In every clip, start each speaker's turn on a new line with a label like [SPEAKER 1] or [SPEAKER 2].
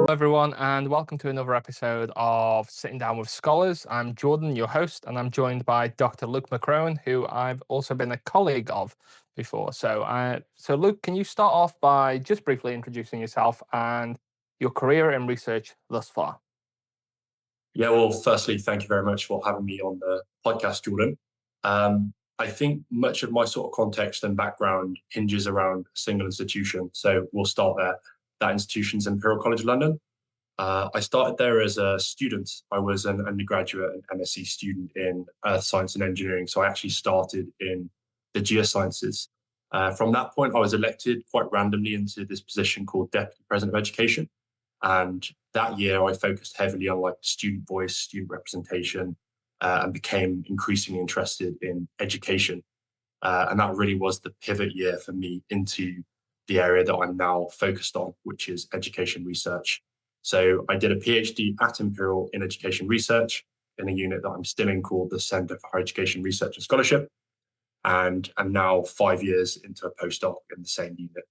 [SPEAKER 1] everyone, and welcome to another episode of Sitting Down with Scholars. I'm Jordan, your host, and I'm joined by Dr. Luke McCrone, who I've also been a colleague of before. So Luke, can you start off by just briefly introducing yourself and your career in research thus far?
[SPEAKER 2] Yeah, well, firstly, thank you very much for having me on the podcast, Jordan. I think much of my sort of context and background hinges around a single institution. So we'll start there. That institution's Imperial College London. I started there as a student. I was an undergraduate and MSc student in Earth Science and Engineering. So I actually started in the geosciences. From that point, I was elected quite randomly into this position called Deputy President of Education. And that year, I focused heavily on like student voice, student representation, and became increasingly interested in education. And that really was the pivot year for me into the area that I'm now focused on, which is education research. So I did a PhD at Imperial in education research in a unit that I'm still in called the Centre for Higher Education Research and Scholarship. And I'm now 5 years into a postdoc in the same unit.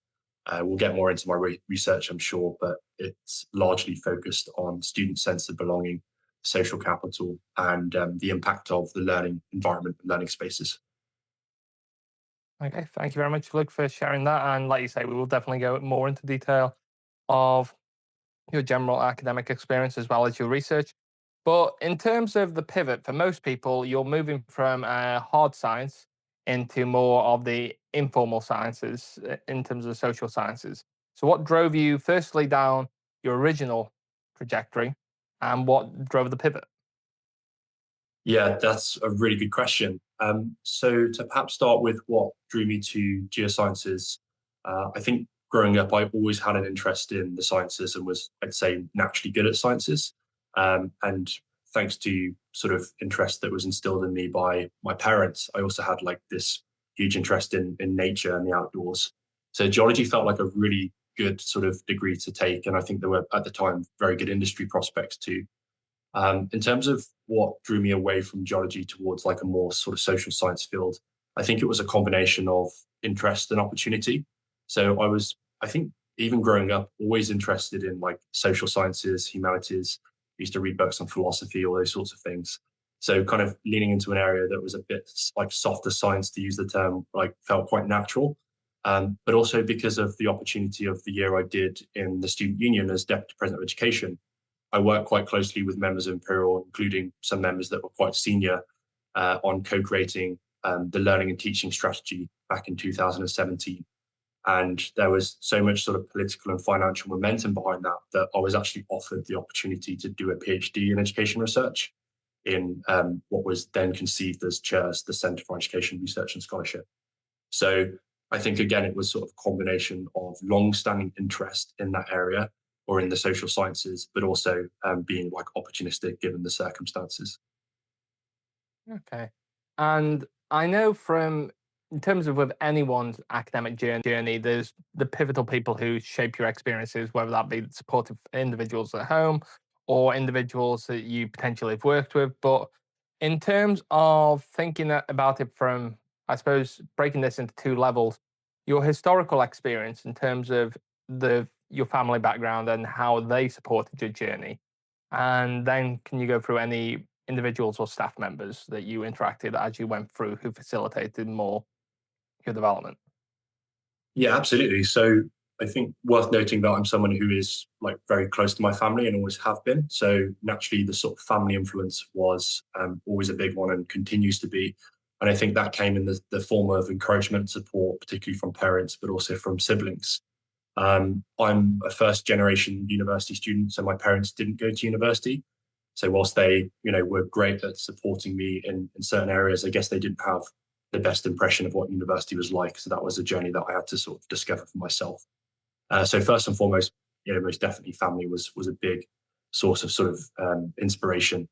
[SPEAKER 2] We'll get more into my research, I'm sure, but it's largely focused on student-centered belonging, social capital, and the impact of the learning environment and learning spaces.
[SPEAKER 1] Okay, thank you very much, Luke, for sharing that. And like you say, we will definitely go more into detail of your general academic experience as well as your research. But in terms of the pivot, for most people, you're moving from hard science into more of the informal sciences in terms of social sciences. So, what drove you firstly down your original trajectory and what drove the pivot?
[SPEAKER 2] Yeah, that's a really good question. So to perhaps start with what drew me to geosciences, I think growing up, I always had an interest in the sciences and was, I'd say, naturally good at sciences. And thanks to sort of interest that was instilled in me by my parents, I also had like this huge interest in nature and the outdoors. So geology felt like a really good sort of degree to take. And I think there were at the time very good industry prospects too. In terms of what drew me away from geology towards like a more sort of social science field, I think it was a combination of interest and opportunity. So I was, I think, even growing up, always interested in like social sciences, humanities. I used to read books on philosophy, all those sorts of things. So kind of leaning into an area that was a bit like softer science, to use the term, like felt quite natural. But also because of the opportunity of the year I did in the student union as deputy president of education, I worked quite closely with members of Imperial, including some members that were quite senior, on co-creating the learning and teaching strategy back in 2017. And there was so much sort of political and financial momentum behind that that I was actually offered the opportunity to do a PhD in education research in what was then conceived as CHERS, the Centre for Education Research and Scholarship. So I think, again, it was sort of a combination of long-standing interest in that area or in the social sciences, but also being like opportunistic given the circumstances.
[SPEAKER 1] Okay. And I know from in terms of with anyone's academic journey, there's the pivotal people who shape your experiences, whether that be supportive individuals at home or individuals that you potentially have worked with. But in terms of thinking about it from, I suppose, breaking this into two levels, your historical experience in terms of the your family background and how they supported your journey. And then can you go through any individuals or staff members that you interacted as you went through who facilitated more your development?
[SPEAKER 2] Yeah, absolutely. So I think worth noting that I'm someone who is like very close to my family and always have been. So naturally, the sort of family influence was always a big one and continues to be. And I think that came in the form of encouragement and support, particularly from parents, but also from siblings. I'm a first generation university student, so my parents didn't go to university. So whilst they, were great at supporting me in certain areas, I guess they didn't have the best impression of what university was like. So that was a journey that I had to sort of discover for myself. So first and foremost, most definitely family was a big source of sort of inspiration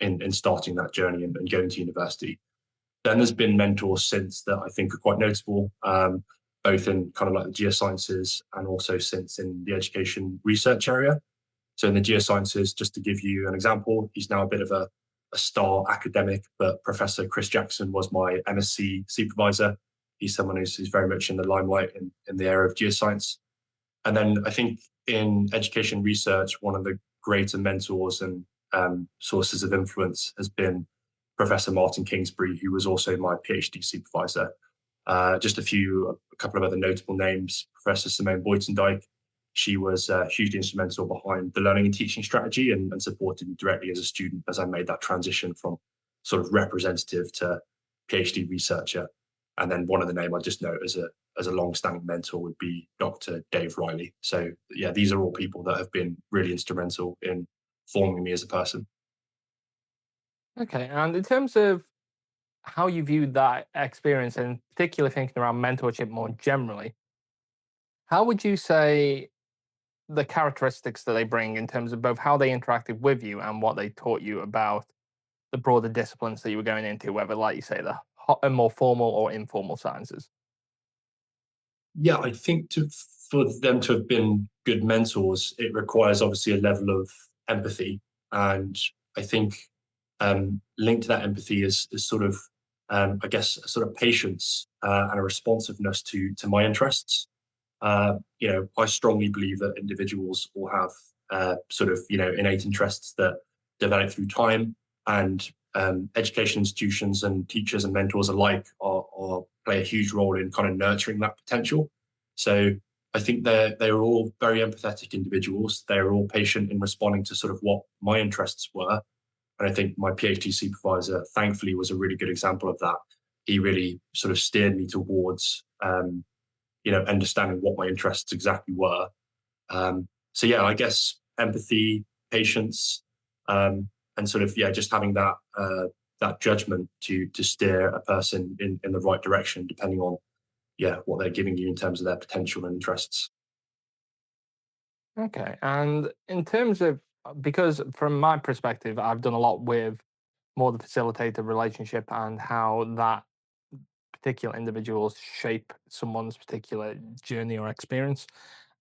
[SPEAKER 2] in starting that journey and going to university. Then there's been mentors since that I think are quite notable, both in kind of like the geosciences and also since in the education research area. So in the geosciences, just to give you an example, he's now a bit of a star academic, but Professor Chris Jackson was my MSc supervisor. He's someone who's very much in the limelight in the area of geoscience. And then I think in education research, one of the greater mentors and sources of influence has been Professor Martin Kingsbury, who was also my PhD supervisor. Just a couple of other notable names. Professor Simone Buitendijk. She was hugely instrumental behind the learning and teaching strategy and supported me directly as a student as I made that transition from sort of representative to PhD researcher. And then one of the name I just note as a long-standing mentor would be Dr. Dave Riley. So yeah, these are all people that have been really instrumental in forming me as a person.
[SPEAKER 1] Okay, and in terms of how you viewed that experience, and particularly thinking around mentorship more generally, how would you say the characteristics that they bring in terms of both how they interacted with you and what they taught you about the broader disciplines that you were going into, whether, like you say, the more formal or informal sciences?
[SPEAKER 2] Yeah, I think for them to have been good mentors, it requires obviously a level of empathy, and I think linked to that empathy is sort of, I guess, a sort of patience and a responsiveness to my interests. I strongly believe that individuals will have sort of innate interests that develop through time, and education institutions and teachers and mentors alike are play a huge role in kind of nurturing that potential. So I think they're all very empathetic individuals. They're all patient in responding to sort of what my interests were, and I think my PhD supervisor, thankfully, was a really good example of that. He really sort of steered me towards understanding what my interests exactly were. So yeah, I guess empathy, patience, and sort of just having that judgment to steer a person in the right direction, depending on what they're giving you in terms of their potential and interests.
[SPEAKER 1] Okay, and in terms of, because from my perspective, I've done a lot with more the facilitator relationship and how that particular individuals shape someone's particular journey or experience.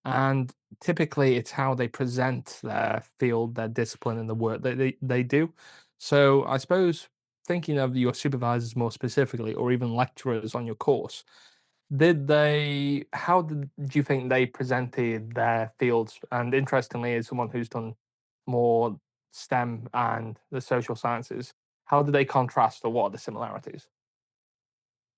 [SPEAKER 1] And typically, it's how they present their field, their discipline, and the work that they do. So, I suppose thinking of your supervisors more specifically, or even lecturers on your course, how did you think they presented their fields? And interestingly, as someone who's done more STEM and the social sciences, how do they contrast, or what are the similarities?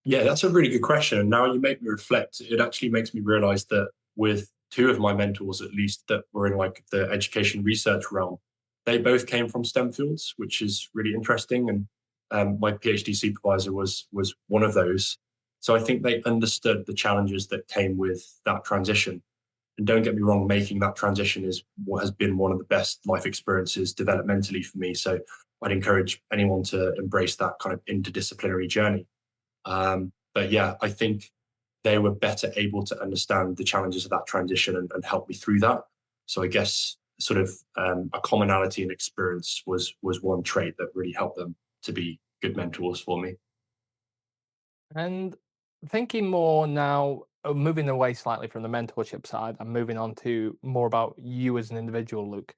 [SPEAKER 2] Yeah, that's a really good question. And now you make me reflect. It actually makes me realize that with two of my mentors, at least, that were in like the education research realm, they both came from STEM fields, which is really interesting. And my PhD supervisor was one of those. So I think they understood the challenges that came with that transition. And don't get me wrong, making that transition is what has been one of the best life experiences developmentally for me. So I'd encourage anyone to embrace that kind of interdisciplinary journey. But yeah, I think they were better able to understand the challenges of that transition and help me through that. So I guess sort of a commonality in experience was one trait that really helped them to be good mentors for me.
[SPEAKER 1] And thinking more now, moving away slightly from the mentorship side and moving on to more about you as an individual, Luke,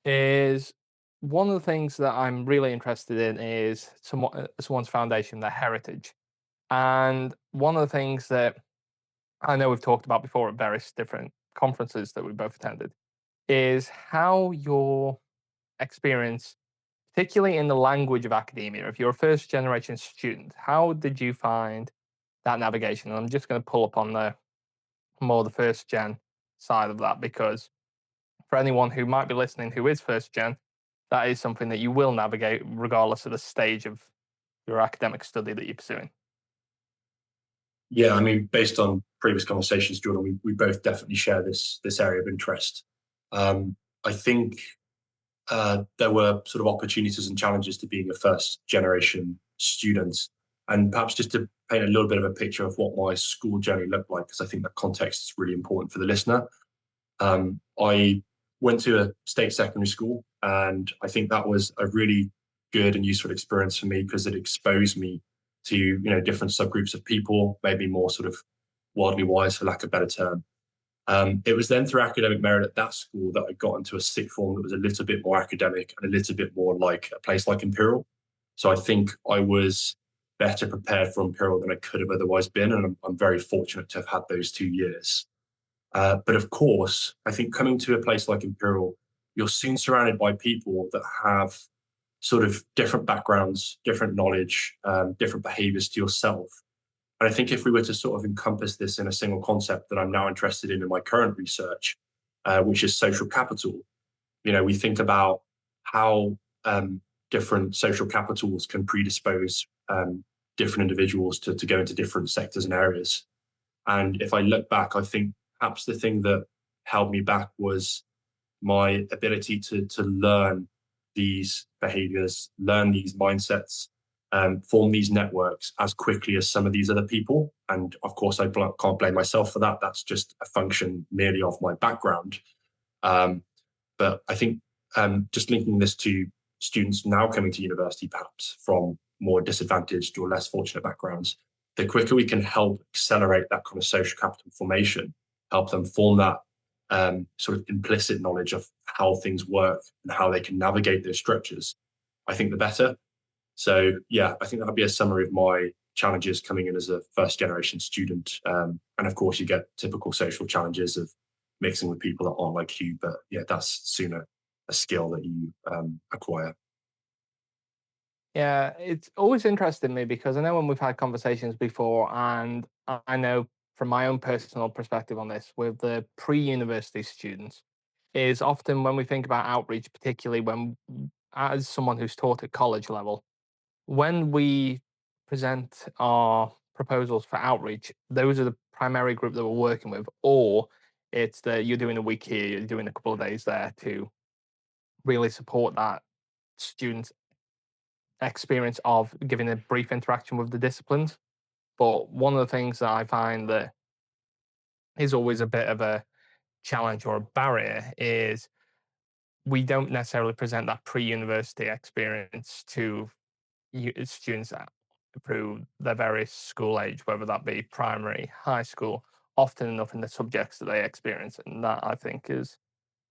[SPEAKER 1] is one of the things that I'm really interested in is someone's foundation, their heritage. And one of the things that I know we've talked about before at various different conferences that we both attended is how your experience, particularly in the language of academia, if you're a first generation student, how did you find that navigation? And I'm just going to pull up on the more the first gen side of that, because for anyone who might be listening who is first gen, that is something that you will navigate regardless of the stage of your academic study that you're pursuing.
[SPEAKER 2] Yeah, I mean, based on previous conversations, Jordan, we both definitely share this area of interest. I think there were sort of opportunities and challenges to being a first generation student. And perhaps just to paint a little bit of a picture of what my school journey looked like, because I think that context is really important for the listener. I went to a state secondary school, and I think that was a really good and useful experience for me because it exposed me to different subgroups of people, maybe more sort of worldly wise, for lack of a better term. It was then through academic merit at that school that I got into a sixth form that was a little bit more academic and a little bit more like a place like Imperial. So I think I was better prepared for Imperial than I could have otherwise been, and I'm very fortunate to have had those 2 years. But of course, I think coming to a place like Imperial, you're soon surrounded by people that have sort of different backgrounds, different knowledge, different behaviors to yourself. And I think if we were to sort of encompass this in a single concept that I'm now interested in my current research, which is social capital, we think about how different social capitals can predispose different individuals to go into different sectors and areas. And if I look back, I think perhaps the thing that held me back was my ability to learn these behaviors, learn these mindsets, form these networks as quickly as some of these other people. And of course, I can't blame myself for that. That's just a function merely of my background. Um, but I think just linking this to students now coming to university, perhaps from more disadvantaged or less fortunate backgrounds, the quicker we can help accelerate that kind of social capital formation, help them form that sort of implicit knowledge of how things work and how they can navigate those structures, I think the better. So yeah, I think that'll be a summary of my challenges coming in as a first generation student. And of course, you get typical social challenges of mixing with people that aren't like you. But yeah, that's sooner a skill that you acquire.
[SPEAKER 1] Yeah, it's always interested me because I know when we've had conversations before, and I know from my own personal perspective on this with the pre-university students, is often when we think about outreach, particularly when as someone who's taught at college level, when we present our proposals for outreach, those are the primary group that we're working with, or it's that you're doing a week here, you're doing a couple of days there to really support that student experience of giving a brief interaction with the disciplines. But one of the things that I find that is always a bit of a challenge or a barrier is we don't necessarily present that pre-university experience to students through their various school age, whether that be primary, high school, often enough in the subjects that they experience. And that I think is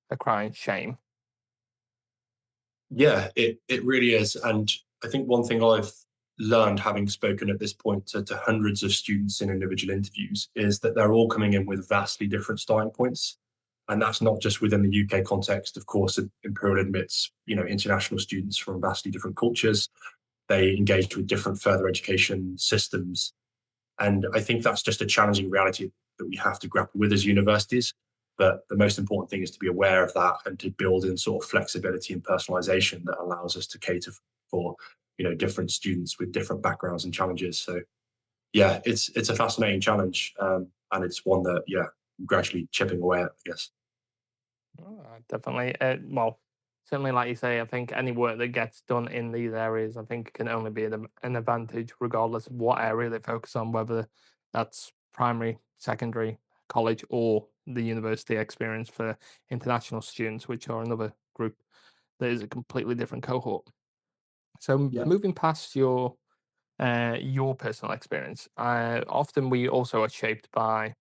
[SPEAKER 1] a crying shame.
[SPEAKER 2] Yeah, it really is. And I think one thing I've learned having spoken at this point to hundreds of students in individual interviews is that they're all coming in with vastly different starting points. And that's not just within the UK context. Of course, Imperial admits, international students from vastly different cultures. They engage with different further education systems. And I think that's just a challenging reality that we have to grapple with as universities. But the most important thing is to be aware of that and to build in sort of flexibility and personalization that allows us to cater for, different students with different backgrounds and challenges. So yeah, it's a fascinating challenge. And it's one that, yeah, I'm gradually chipping away at, I guess.
[SPEAKER 1] Definitely. Well, certainly, like you say, I think any work that gets done in these areas, I think, can only be an advantage, regardless of what area they focus on, whether that's primary, secondary, college, or the university experience for international students, which are another group that is a completely different cohort. So,
[SPEAKER 2] Yeah.
[SPEAKER 1] moving past your personal experience. Often we also are shaped by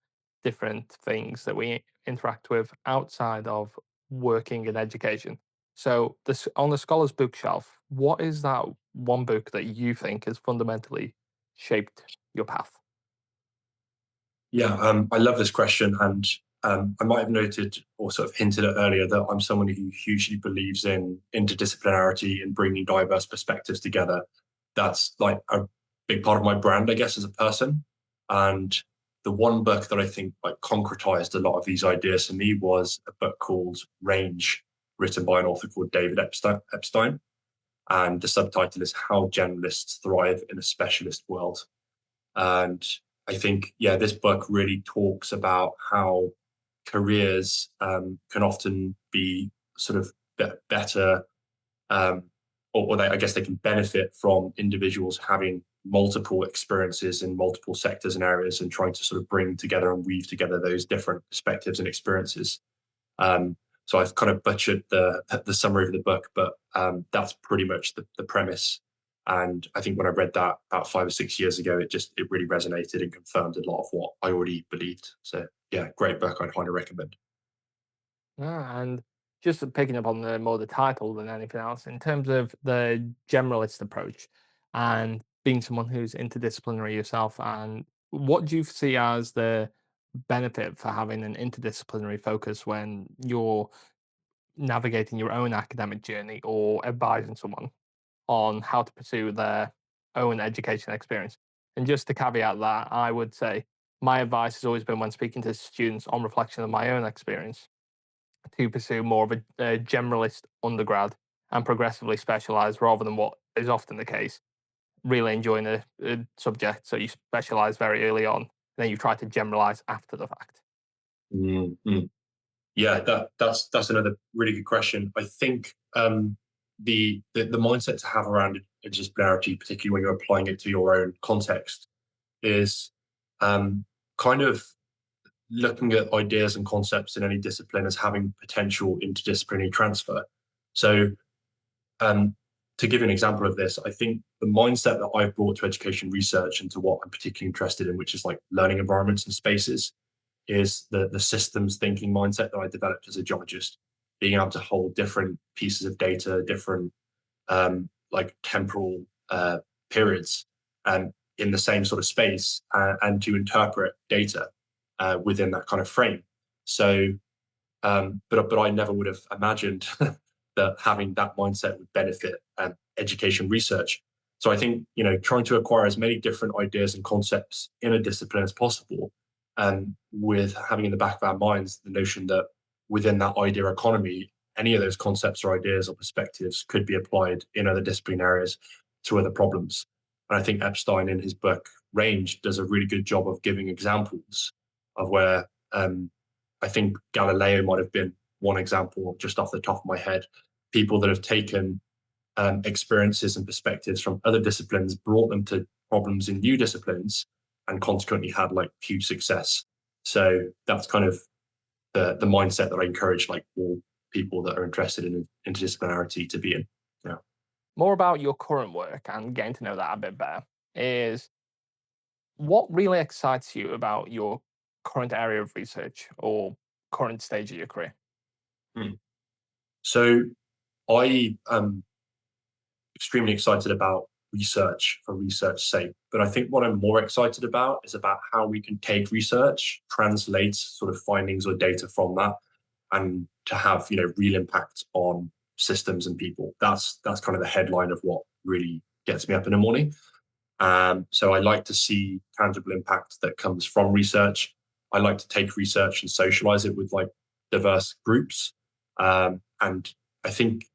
[SPEAKER 1] different things that we interact with outside of working in education. So, this on the scholar's bookshelf, what is that one book that you think has fundamentally shaped your path?
[SPEAKER 2] Yeah, I love this question, and I might have noted or sort of hinted at earlier that I'm someone who hugely believes in interdisciplinarity and bringing diverse perspectives together. That's like a big part of my brand, I guess, as a person. And the one book that I think like concretized a lot of these ideas for me was a book called Range, written by an author called David Epstein. And the subtitle is How Generalists Thrive in a Specialist World. And I think, yeah, this book really talks about how careers can often be sort of better, um, or I guess they can benefit from individuals having multiple experiences in multiple sectors and areas and trying to sort of bring together and weave together those different perspectives and experiences. So I've kind of butchered the summary of the book, but that's pretty much the premise. And I think when I read that about 5 or 6 years ago, it really resonated and confirmed a lot of what I already believed. So yeah, great book. I'd highly recommend.
[SPEAKER 1] And just picking up on the more the title than anything else, in terms of the generalist approach and being someone who's interdisciplinary yourself, and what do you see as the benefit for having an interdisciplinary focus when you're navigating your own academic journey or advising someone on how to pursue their own education experience. And just to caveat that, I would say my advice has always been when speaking to students on reflection of my own experience to pursue more of a generalist undergrad and progressively specialize rather than what is often the case. Really enjoying a subject, so you specialize very early on, then you try to generalize after the fact.
[SPEAKER 2] Mm. Yeah, that's another really good question. I think the mindset to have around interdisciplinarity, particularly when you're applying it to your own context, is um, kind of looking at ideas and concepts in any discipline as having potential interdisciplinary transfer. So, um, to give you an example of this, I think the mindset that I've brought to education research and to what I'm particularly interested in, which is like learning environments and spaces, is the systems thinking mindset that I developed as a geologist, being able to hold different pieces of data, different like temporal periods, in the same sort of space, and to interpret data within that kind of frame. So, but I never would have imagined that having that mindset would benefit education research. So I think trying to acquire as many different ideas and concepts in a discipline as possible, and with having in the back of our minds the notion that within that idea economy, any of those concepts or ideas or perspectives could be applied in other discipline areas to other problems. And I think Epstein in his book Range does a really good job of giving examples of where I think Galileo might have been one example just off the top of my head. People that have taken experiences and perspectives from other disciplines, brought them to problems in new disciplines, and consequently had like huge success. So that's kind of the mindset that I encourage like all people that are interested in interdisciplinarity to be in. Yeah.
[SPEAKER 1] More about your current work and getting to know that a bit better is what really excites you about your current area of research or current stage of your career?
[SPEAKER 2] Hmm. So I am extremely excited about research for research's sake. But I think what I'm more excited about is about how we can take research, translate sort of findings or data from that, and to have real impact on systems and people. That's kind of the headline of what really gets me up in the morning. So I like to see tangible impact that comes from research. I like to take research and socialize it with like diverse groups. And I think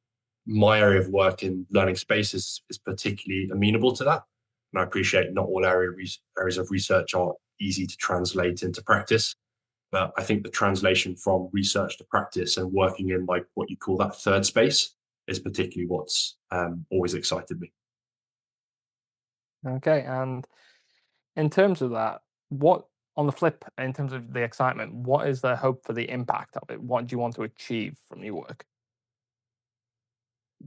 [SPEAKER 2] my area of work in learning spaces is particularly amenable to that. And I appreciate not all areas of research are easy to translate into practice. But I think the translation from research to practice and working in like what you call that third space is particularly what's always excited me.
[SPEAKER 1] Okay, and in terms of that, what on the flip, in terms of the excitement, what is the hope for the impact of it? What do you want to achieve from your work?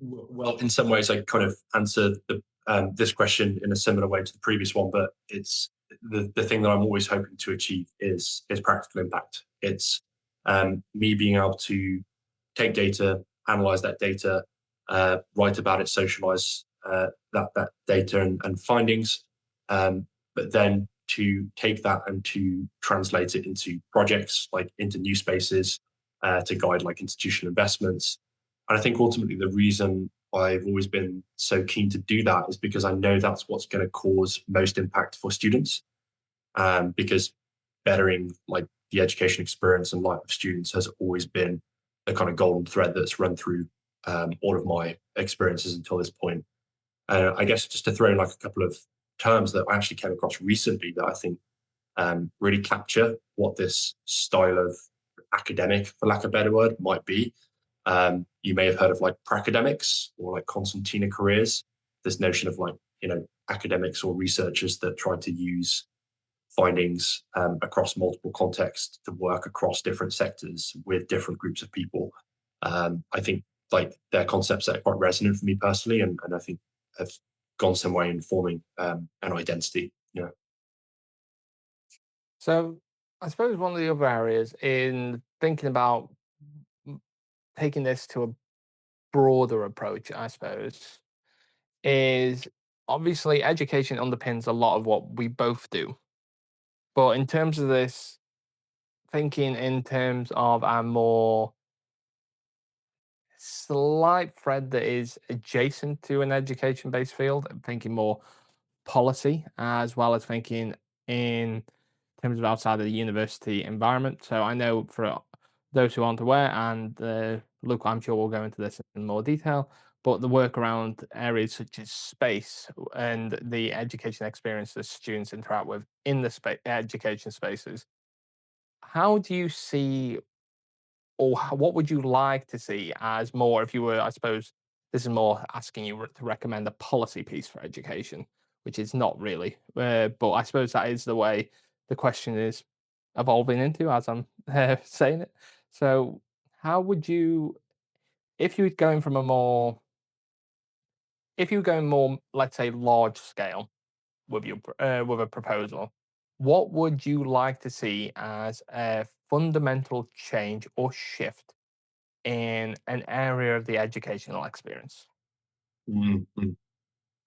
[SPEAKER 2] Well, in some ways, I kind of answered this question in a similar way to the previous one, but it's the thing that I'm always hoping to achieve is practical impact. It's me being able to take data, analyze that data, write about it, socialize that data and findings, but then to take that and to translate it into projects, like into new spaces, to guide like institutional investments. And I think ultimately the reason I've always been so keen to do that is because I know that's what's going to cause most impact for students. Because bettering like the education experience and life of students has always been the kind of golden thread that's run through all of my experiences until this point. I guess just to throw in like a couple of terms that I actually came across recently that I think really capture what this style of academic, for lack of a better word, might be. You may have heard of like pracademics or like concertina careers. This notion of like, academics or researchers that try to use findings across multiple contexts to work across different sectors with different groups of people. I think like they're concepts that are quite resonant for me personally, and I think have gone some way in forming an identity. Yeah.
[SPEAKER 1] So, I suppose one of the other areas in thinking about m- taking this to a broader approach, I suppose, is obviously education underpins a lot of what we both do. But in terms of this thinking in terms of a more slight thread that is adjacent to an education-based field. I'm thinking more policy, as well as thinking in terms of outside of the university environment. So I know for those who aren't aware, and Luke, I'm sure we'll go into this in more detail, but the work around areas such as space and the education experience that students interact with in the education spaces. How do you see or what would you like to see as more if you were, I suppose, this is more asking you to recommend a policy piece for education, which is not really. But I suppose that is the way the question is evolving into as I'm saying it. So, how would you, if you were going from a more, if you were going more, let's say, large scale with your with a proposal, what would you like to see as a fundamental change or shift in an area of the educational experience?
[SPEAKER 2] Mm, mm.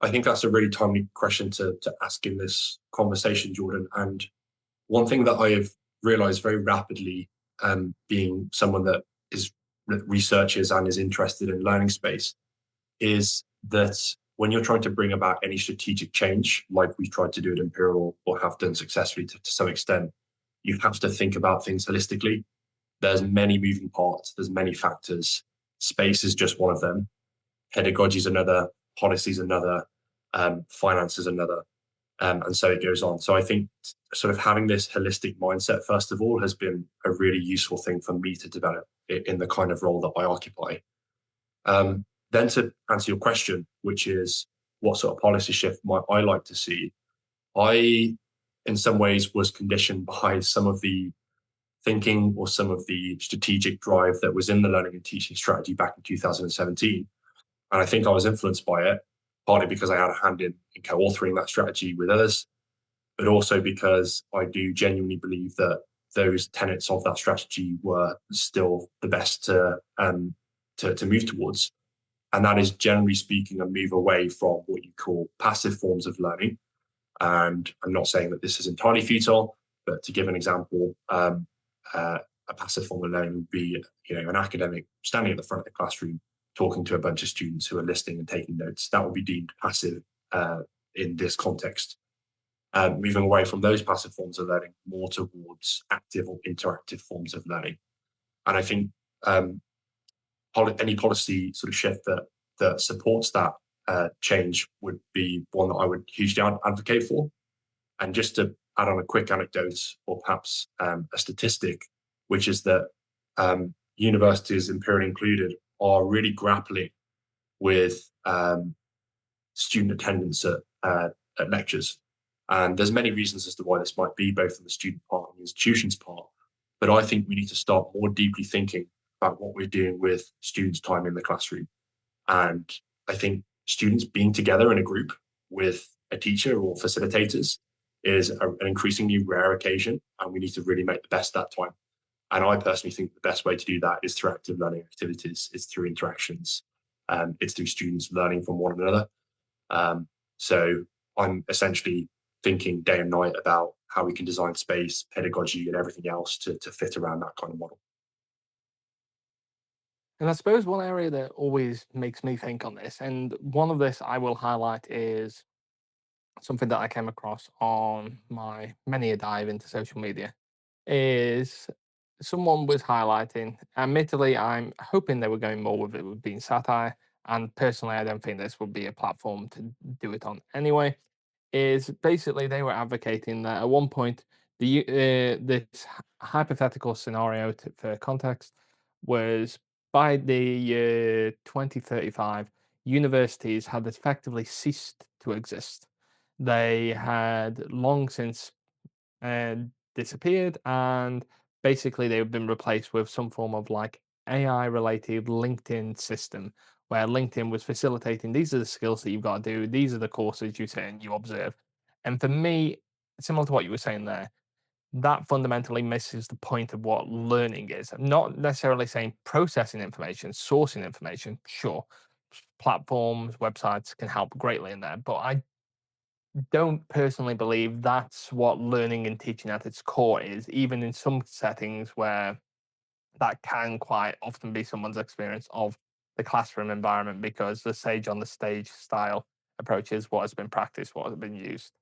[SPEAKER 2] I think that's a really timely question to ask in this conversation, Jordan. And one thing that I've realized very rapidly, being someone that researches and is interested in learning space, is that when you're trying to bring about any strategic change, like we've tried to do at Imperial or have done successfully to some extent, you have to think about things holistically. There's many moving parts, there's many factors. Space is just one of them. Pedagogy is another, policy is another, finance is another, and so it goes on. So I think sort of having this holistic mindset, first of all, has been a really useful thing for me to develop in the kind of role that I occupy. Then to answer your question, which is what sort of policy shift might I like to see? I, in some ways, was conditioned by some of the thinking or some of the strategic drive that was in the learning and teaching strategy back in 2017. And I think I was influenced by it, partly because I had a hand in co-authoring that strategy with others, but also because I do genuinely believe that those tenets of that strategy were still the best to move towards. And that is, generally speaking, a move away from what you call passive forms of learning. And I'm not saying that this is entirely futile, but to give an example, uh, a passive form of learning would be, an academic standing at the front of the classroom, talking to a bunch of students who are listening and taking notes. That would be deemed passive in this context. Moving away from those passive forms of learning, more towards active or interactive forms of learning. And I think um, any policy sort of shift that supports that change would be one that I would hugely advocate for. And just to add on a quick anecdote, or perhaps a statistic, which is that universities, Imperial included, are really grappling with student attendance at lectures. And there's many reasons as to why this might be, both on the student part and the institution's part. But I think we need to start more deeply thinking about what we're doing with students' time in the classroom. And I think students being together in a group with a teacher or facilitators is an increasingly rare occasion, and we need to really make the best of that time. And I personally think the best way to do that is through active learning activities, it's through interactions, it's through students learning from one another. Um, so I'm essentially thinking day and night about how we can design space, pedagogy, and everything else to fit around that kind of model.
[SPEAKER 1] And I suppose one area that always makes me think on this, and one of this I will highlight is something that I came across on my many a dive into social media, is someone was highlighting. Admittedly, I'm hoping they were going more with it with being satire, and personally, I don't think this would be a platform to do it on anyway. Is basically they were advocating that at one point this hypothetical scenario for context was by the year 2035 universities had effectively ceased to exist. They had long since uh, disappeared, and basically they've been replaced with some form of like AI related LinkedIn system where LinkedIn was facilitating these are the skills that you've got to do, these are the courses you say and you observe. And for me, similar to what you were saying there, that fundamentally misses the point of what learning is. I'm not necessarily saying processing information, sourcing information, sure. Platforms, websites can help greatly in there, but I don't personally believe that's what learning and teaching at its core is, even in some settings where that can quite often be someone's experience of the classroom environment because the sage on the stage style approach is what has been practiced, what has been used.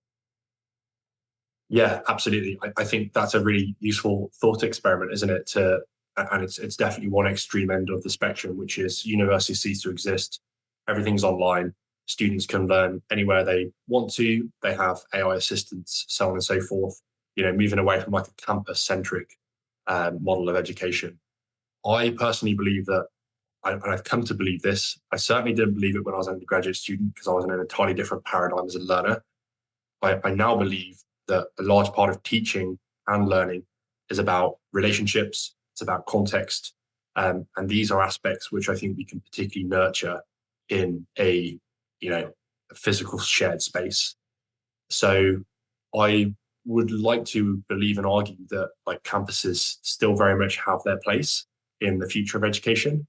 [SPEAKER 2] Yeah, absolutely. I think that's a really useful thought experiment, isn't it? And it's definitely one extreme end of the spectrum, which is university cease to exist. Everything's online. Students can learn anywhere they want to. They have AI assistants, so on and so forth. Moving away from like a campus centric model of education. I personally believe that, and I've come to believe this. I certainly didn't believe it when I was an undergraduate student because I was in an entirely different paradigm as a learner. I now believe that a large part of teaching and learning is about relationships, it's about context. And these are aspects which I think we can particularly nurture in a physical shared space. So I would like to believe and argue that like campuses still very much have their place in the future of education.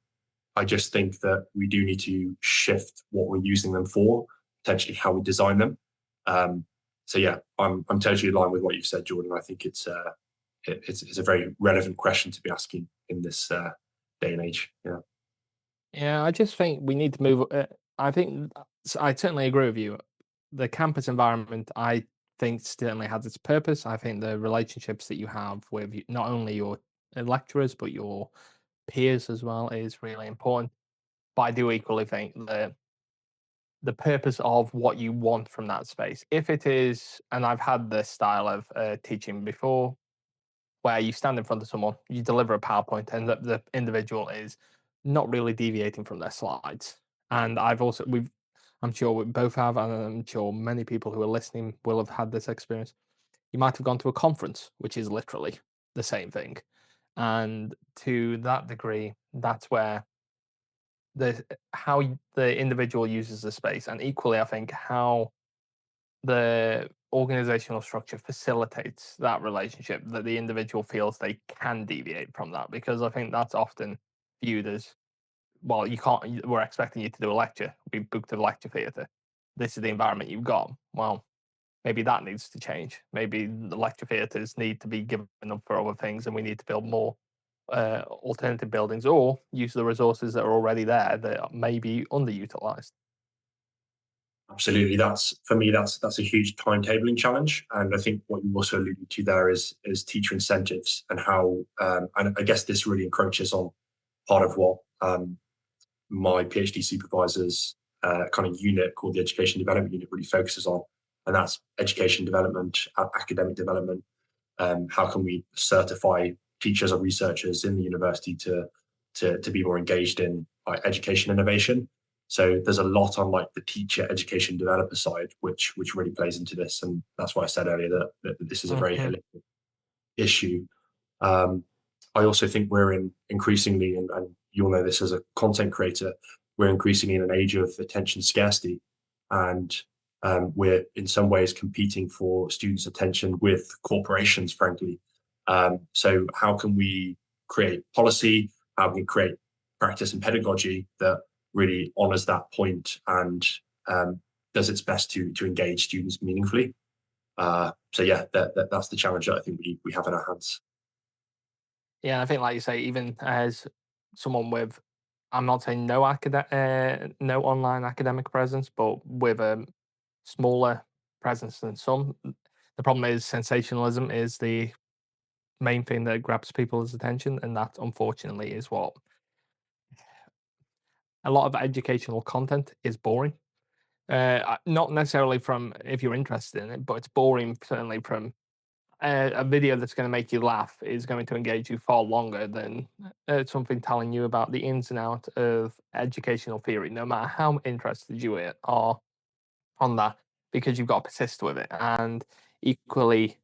[SPEAKER 2] I just think that we do need to shift what we're using them for, potentially how we design them. Um, so yeah, I'm totally aligned with what you've said, Jordan. I think it's a very relevant question to be asking in this day and age. Yeah,
[SPEAKER 1] Yeah, I just think we need to move. I think I certainly agree with you. The campus environment, I think, certainly has its purpose. I think the relationships that you have with not only your lecturers but your peers as well is really important. But I do equally think the purpose of what you want from that space, if it is, and I've had this style of teaching before, where you stand in front of someone, you deliver a PowerPoint, and the individual is not really deviating from their slides. And I'm sure we both have, and I'm sure many people who are listening will have had this experience. You might have gone to a conference, which is literally the same thing. And to that degree, that's where the individual uses the space, and equally, I think how the organizational structure facilitates that relationship that the individual feels they can deviate from that, because I think that's often viewed as, well, you can't, we're expecting you to do a lecture, we booked a lecture theatre, this is the environment you've got. Well, maybe that needs to change. Maybe the lecture theatres need to be given up for other things, and we need to build more alternative buildings, or use the resources that are already there that may be underutilized.
[SPEAKER 2] absolutely. That's for me. That's a huge timetabling challenge, and I think what you also alluded to there is teacher incentives and how. And I guess this really encroaches on part of what my PhD supervisor's kind of unit called the Education Development Unit really focuses on, and that's education development, academic development. How can we certify teachers or researchers in the university to be more engaged in like education innovation? So there's a lot on like the teacher education developer side, which really plays into this, and that's why I said earlier that this is a very
[SPEAKER 1] Mhm.
[SPEAKER 2] holistic issue. um, I also think we're in increasingly, and you'll know this as a content creator, we're increasingly in an age of attention scarcity, and we're in some ways competing for students' attention with corporations, frankly. So how can we create policy? How can we create practice and pedagogy that really honors that point and um, does its best to engage students meaningfully? So yeah, that's the challenge that I think we have in our hands.
[SPEAKER 1] Yeah, I think, like you say, even as someone with, I'm not saying no online academic presence, but with a smaller presence than some, the problem is sensationalism is the main thing that grabs people's attention, and that unfortunately is what a lot of educational content is boring. Not necessarily from if you're interested in it, but it's boring certainly from a video that's going to make you laugh is going to engage you far longer than something telling you about the ins and outs of educational theory, no matter how interested you are on that, because you've got to persist with it. And equally,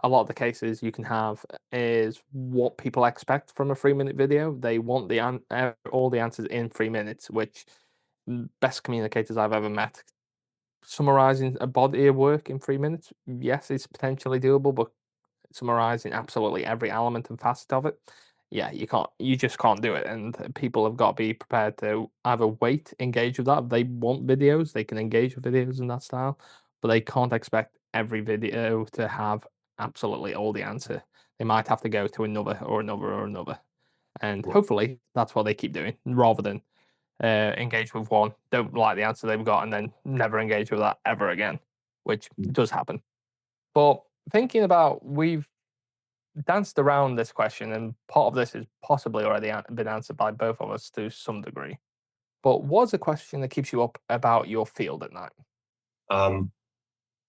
[SPEAKER 1] a lot of the cases you can have is what people expect from a 3 minute video. They want all the answers in 3 minutes, which best communicators I've ever met. Summarizing a body of work in 3 minutes, yes, it's potentially doable, but summarizing absolutely every element and facet of it, yeah, you just can't do it. And people have got to be prepared to either wait, engage with that. If they want videos, they can engage with videos in that style. but they can't expect every video to have absolutely all the answer. They might have to go to another or another or another. And
[SPEAKER 2] Yeah.
[SPEAKER 1] hopefully that's what they keep doing rather than engage with one, don't like the answer they've got, and then never engage with that ever again, which
[SPEAKER 2] Mm.
[SPEAKER 1] does happen. But thinking about, we've danced around this question, and part of this is possibly already been answered by both of us to some degree. But what's a question that keeps you up about your field at night?
[SPEAKER 2] Um,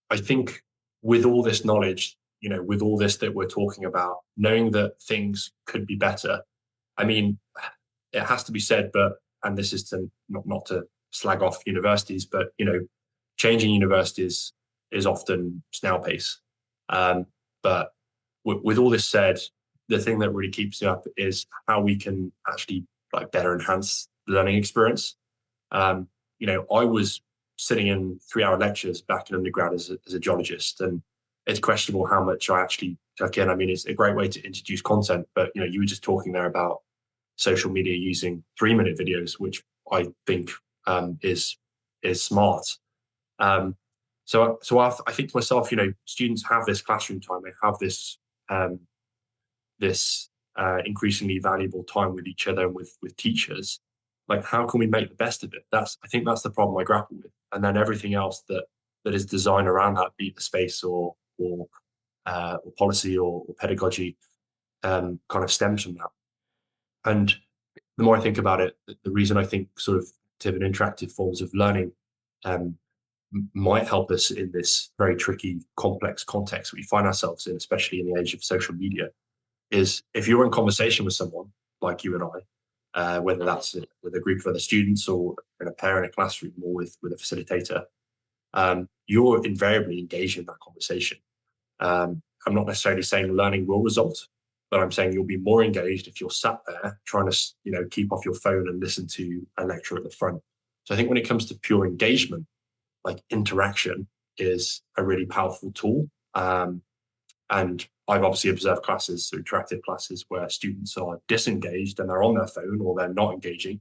[SPEAKER 2] I think with all this knowledge, with all this that we're talking about, knowing that things could be better. I mean, it has to be said, but and this is to not to slag off universities, but changing universities is often snail pace. But with all this said, the thing that really keeps me up is how we can actually like better enhance the learning experience. Um, I was sitting in 3 hour lectures back in undergrad as a geologist, and it's questionable how much I actually took in. I mean, it's a great way to introduce content, but you were just talking there about social media using 3 minute videos, which I think is smart. Um, so I think to myself, students have this classroom time, they have um, this increasingly valuable time with each other and with teachers. Like, how can we make the best of it? I think that's the problem I grapple with, and then everything else that is designed around that, be it the space or policy or pedagogy, kind of stems from that. And the more I think about it, the reason I think sort of active and interactive forms of learning um, might help us in this very tricky, complex context we find ourselves in, especially in the age of social media, is if you're in conversation with someone like you and I, whether that's with a group of other students or in a pair in a classroom or with a facilitator, you're invariably engaged in that conversation. I'm not necessarily saying learning will result, but I'm saying you'll be more engaged if you're sat there trying to, keep off your phone and listen to a lecture at the front. So I think when it comes to pure engagement, like interaction is a really powerful tool. And I've obviously observed classes, so interactive classes, where students are disengaged and they're on their phone or they're not engaging.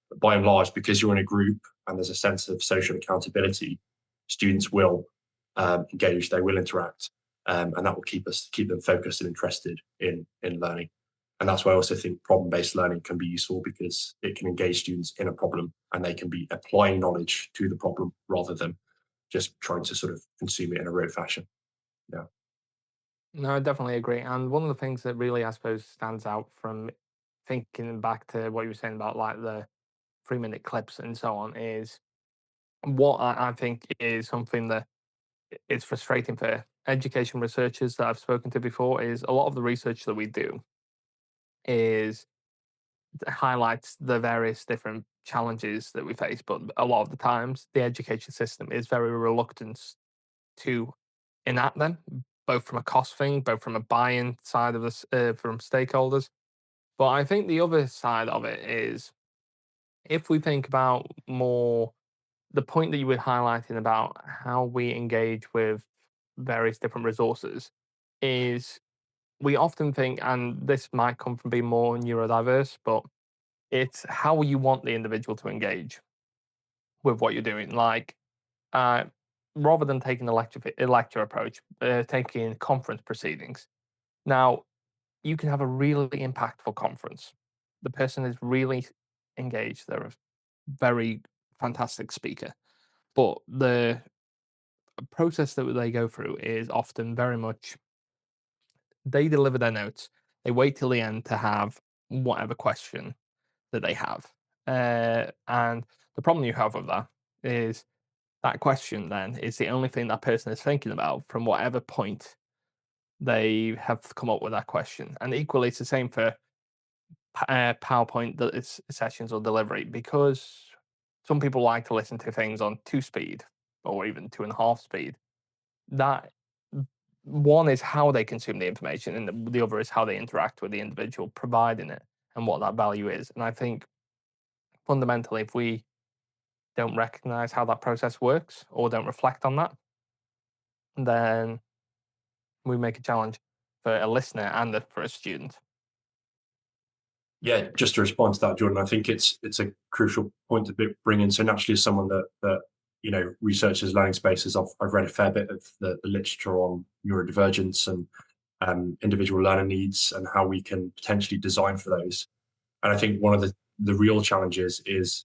[SPEAKER 2] But by and large, because you're in a group and there's a sense of social accountability, students will engage, they will interact, and that will keep them focused and interested in learning. And that's why I also think problem-based learning can be useful, because it can engage students in a problem and they can be applying knowledge to the problem rather than just trying to sort of consume it in a rote fashion. Yeah.
[SPEAKER 1] No, I definitely agree. And one of the things that really, I suppose, stands out from thinking back to what you were saying about like the 3 minute clips and so on is what I think is something that is frustrating for education researchers that I've spoken to before is a lot of the research that we do is highlights the various different challenges that we face, but a lot of the times the education system is very reluctant to enact them, both from a cost thing, both from a buy-in side of this from stakeholders. But I think the other side of it is if we think about more the point that you were highlighting about how we engage with various different resources is we often think, and this might come from being more neurodiverse, but it's how you want the individual to engage with what you're doing. Like, uh, rather than taking a lecture approach, taking conference proceedings. Now, you can have a really impactful conference. The person is really engaged. They're a very fantastic speaker, but the process that they go through is often very much they deliver their notes. They wait till the end to have whatever question that they have. And the problem you have with that is that question then is the only thing that person is thinking about from whatever point they have come up with that question. And equally, it's the same for PowerPoint sessions or delivery, because some people like to listen to things on two speed or even two and a half speed. That one is how they consume the information, and the other is how they interact with the individual providing it and what that value is. And I think fundamentally, if we don't recognize how that process works or don't reflect on that, then we make a challenge for a listener and for a student.
[SPEAKER 2] Yeah, just to respond to that, Jordan, I think it's a crucial point to bring in. So naturally, as someone that researchers' learning spaces. I've read a fair bit of the literature on neurodivergence and individual learner needs and how we can potentially design for those. And I think one of the real challenges is,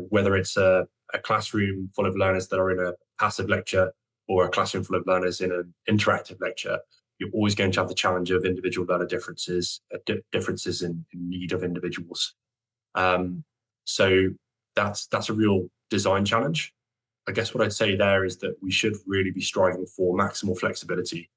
[SPEAKER 2] whether it's a classroom full of learners that are in a passive lecture or a classroom full of learners in an interactive lecture, you're always going to have the challenge of individual learner differences, differences in need of individuals. Um, so that's a real design challenge. I guess what I'd say there is that we should really be striving for maximal flexibility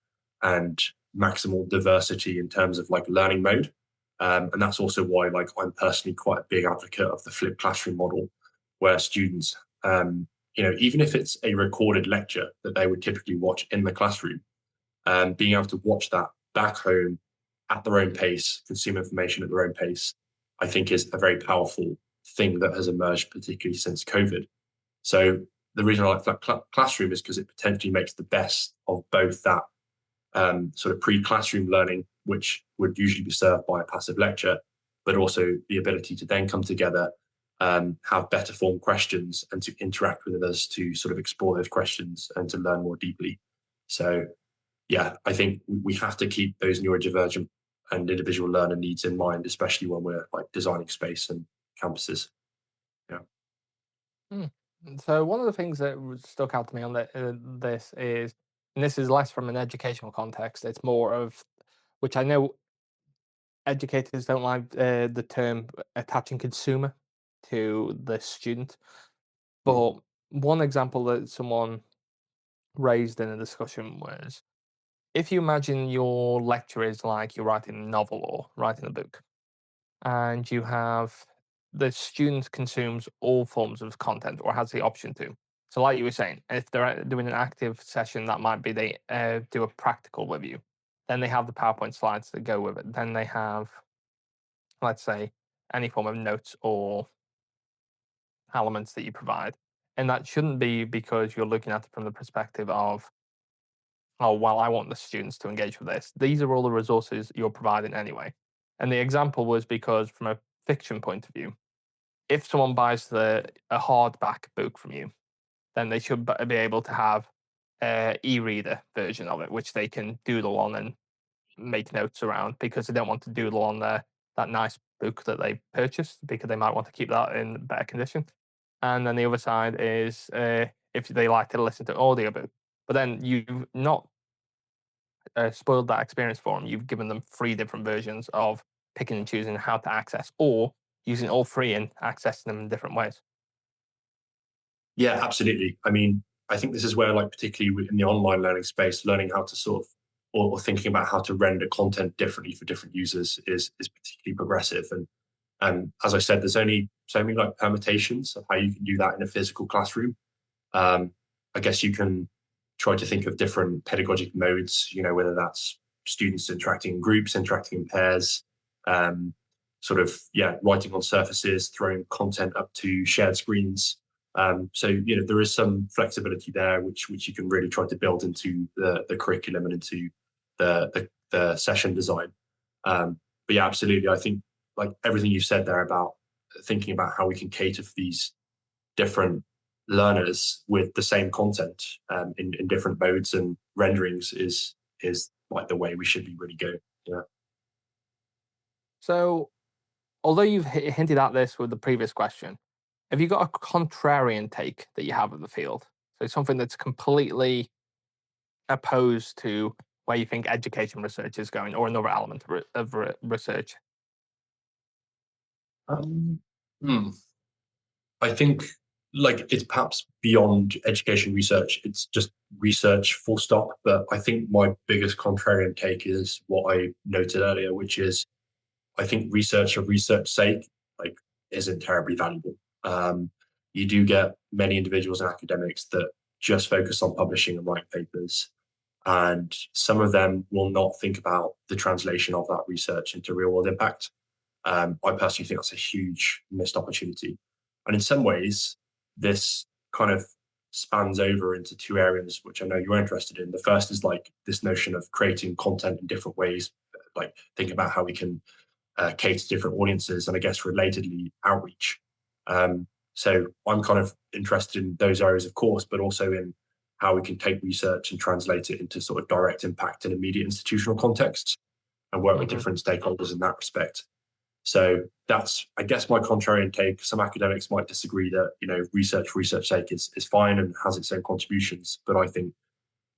[SPEAKER 2] and maximal diversity in terms of like learning mode. And that's also why like I'm personally quite a big advocate of the flipped classroom model, where students, even if it's a recorded lecture that they would typically watch in the classroom, being able to watch that back home at their own pace, consume information at their own pace, I think is a very powerful thing that has emerged, particularly since COVID. So the reason I like that classroom is because it potentially makes the best of both that sort of pre-classroom learning, which would usually be served by a passive lecture, but also the ability to then come together, have better formed questions and to interact with others to sort of explore those questions and to learn more deeply. So yeah, I think we have to keep those neurodivergent and individual learner needs in mind, especially when we're like designing space and campuses. Yeah.
[SPEAKER 1] Hmm. So one of the things that stuck out to me on this is, and this is less from an educational context, it's more of, which I know educators don't like the term attaching consumer to the student.
[SPEAKER 2] Mhm.
[SPEAKER 1] But one example that someone raised in a discussion was, if you imagine your lecture is like you're writing a novel or writing a book, and you have the student consumes all forms of content or has the option to. So, like you were saying, if they're doing an active session, that might be they do a practical with you. Then they have the PowerPoint slides that go with it. Then they have, let's say, any form of notes or elements that you provide. And that shouldn't be because you're looking at it from the perspective of, oh, well, I want the students to engage with this. These are all the resources you're providing anyway. And the example was because, from a fiction point of view, if someone buys a hardback book from you, then they should be able to have a e-reader version of it, which they can doodle on and make notes around, because they don't want to doodle on that nice book that they purchased, because they might want to keep that in better condition. And then the other side is if they like to listen to audiobook, but then you've not spoiled that experience for them. You've given them three different versions of picking and choosing how to access, or using all three and accessing them in different ways.
[SPEAKER 2] Yeah, absolutely. I mean, I think this is where, like, particularly in the online learning space, learning how to sort of, or thinking about how to render content differently for different users is particularly progressive. And as I said, there's only so many like permutations of how you can do that in a physical classroom. Um, I guess you can try to think of different pedagogic modes, whether that's students interacting in groups, interacting in pairs, um, sort of, yeah, writing on surfaces, throwing content up to shared screens. So, there is some flexibility there, which you can really try to build into the curriculum and into the session design. But yeah, absolutely. I think like everything you said there about thinking about how we can cater for these different learners with the same content in different modes and renderings is like the way we should be really going. Yeah.
[SPEAKER 1] So, although you've hinted at this with the previous question, have you got a contrarian take that you have of the field? So, something that's completely opposed to where you think education research is going, or another element of research?
[SPEAKER 2] Um, hmm. I think like it's perhaps beyond education research. It's just research full stop. But I think my biggest contrarian take is what I noted earlier, which is I think research for research's sake like isn't terribly valuable. You do get many individuals and academics that just focus on publishing and writing papers, and some of them will not think about the translation of that research into real world impact. I personally think that's a huge missed opportunity. And in some ways, this kind of spans over into two areas, which I know you're interested in. The first is like this notion of creating content in different ways, like think about how we can cater to different audiences, and I guess relatedly, outreach. So I'm kind of interested in those areas, of course, but also in how we can take research and translate it into sort of direct impact in immediate institutional contexts and work with
[SPEAKER 1] Hmm.
[SPEAKER 2] different stakeholders in that respect. So that's, I guess, my contrarian take. Some academics might disagree that, research sake is fine and has its own contributions, but I think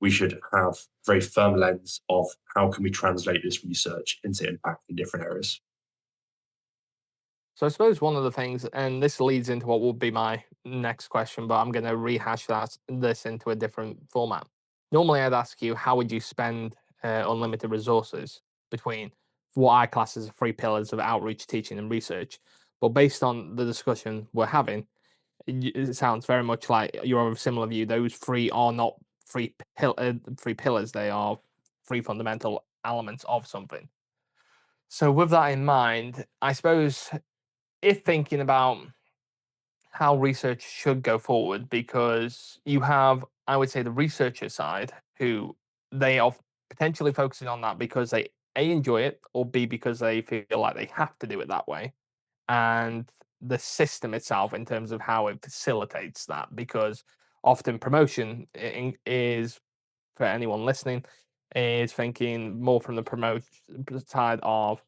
[SPEAKER 2] we should have a very firm lens of how can we translate this research into impact in different areas.
[SPEAKER 1] So I suppose one of the things, and this leads into what will be my next question, but I'm going to rehash this into a different format. Normally, I'd ask you, how would you spend unlimited resources between what I class as three pillars of outreach, teaching, and research? But based on the discussion we're having, it sounds very much like you're of a similar view. Those three are not three pillars; they are three fundamental elements of something. So, with that in mind, I suppose if thinking about how research should go forward, because you have, I would say, the researcher side who they are potentially focusing on that because they A, enjoy it, or B, because they feel like they have to do it that way. And the system itself, in terms of how it facilitates that, because often promotion is, for anyone listening, is thinking more from the promotion side of,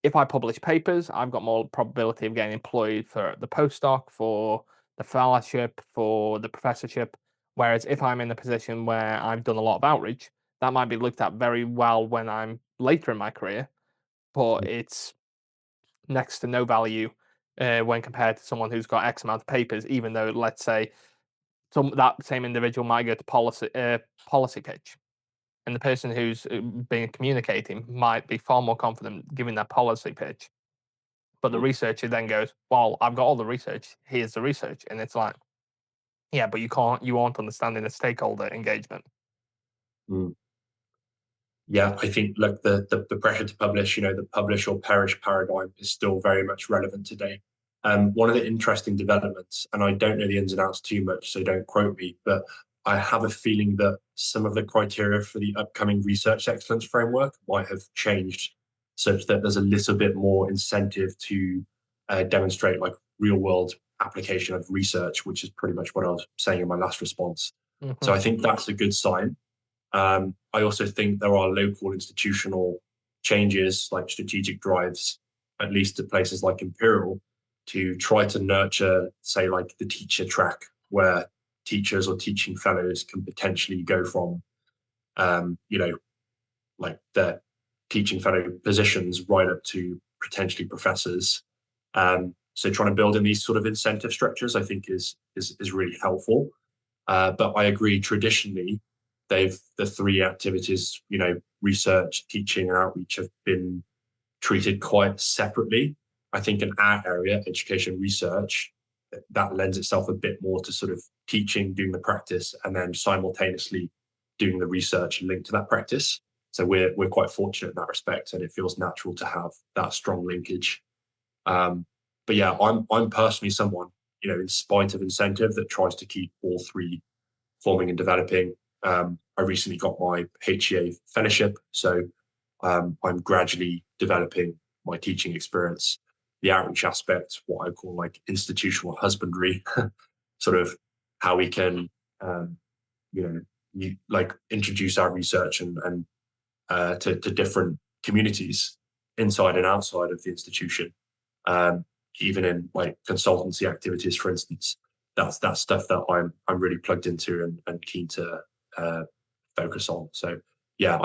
[SPEAKER 1] if I publish papers, I've got more probability of getting employed for the postdoc, for the fellowship, for the professorship. Whereas if I'm in a position where I've done a lot of outreach, that might be looked at very well when I'm later in my career, but it's next to no value when compared to someone who's got X amount of papers. Even though, let's say, that same individual might go to policy pitch, and the person who's been communicating might be far more confident giving that policy pitch, but the researcher then goes, "Well, I've got all the research. Here's the research," and it's like, "Yeah, but you aren't understanding the stakeholder engagement."
[SPEAKER 2] Mm. Yeah, I think like the pressure to publish, the publish or perish paradigm is still very much relevant today. One of the interesting developments, and I don't know the ins and outs too much, so don't quote me, but I have a feeling that some of the criteria for the upcoming research excellence framework might have changed such that there's a little bit more incentive to demonstrate like real world application of research, which is pretty much what I was saying in my last response.
[SPEAKER 1] Hmm.
[SPEAKER 2] So I think that's a good sign. I also think there are local institutional changes, like strategic drives, at least at places like Imperial, to try to nurture, say, like the teacher track, where teachers or teaching fellows can potentially go from, like their teaching fellow positions right up to potentially professors. So trying to build in these sort of incentive structures, I think, is really helpful. But I agree, traditionally, the three activities, research, teaching, and outreach, have been treated quite separately. I think in our area, education research, that lends itself a bit more to sort of teaching, doing the practice, and then simultaneously doing the research linked to that practice. So we're quite fortunate in that respect, and it feels natural to have that strong linkage. Um, but yeah, I'm personally someone, in spite of incentive, that tries to keep all three forming and developing. I recently got my HEA fellowship, so I'm gradually developing my teaching experience. The outreach aspect, what I call like institutional husbandry, sort of how we can, um, like introduce our research and to different communities inside and outside of the institution, um, even in like consultancy activities, for instance. That's stuff that I'm really plugged into and keen to uh, focus on. So yeah,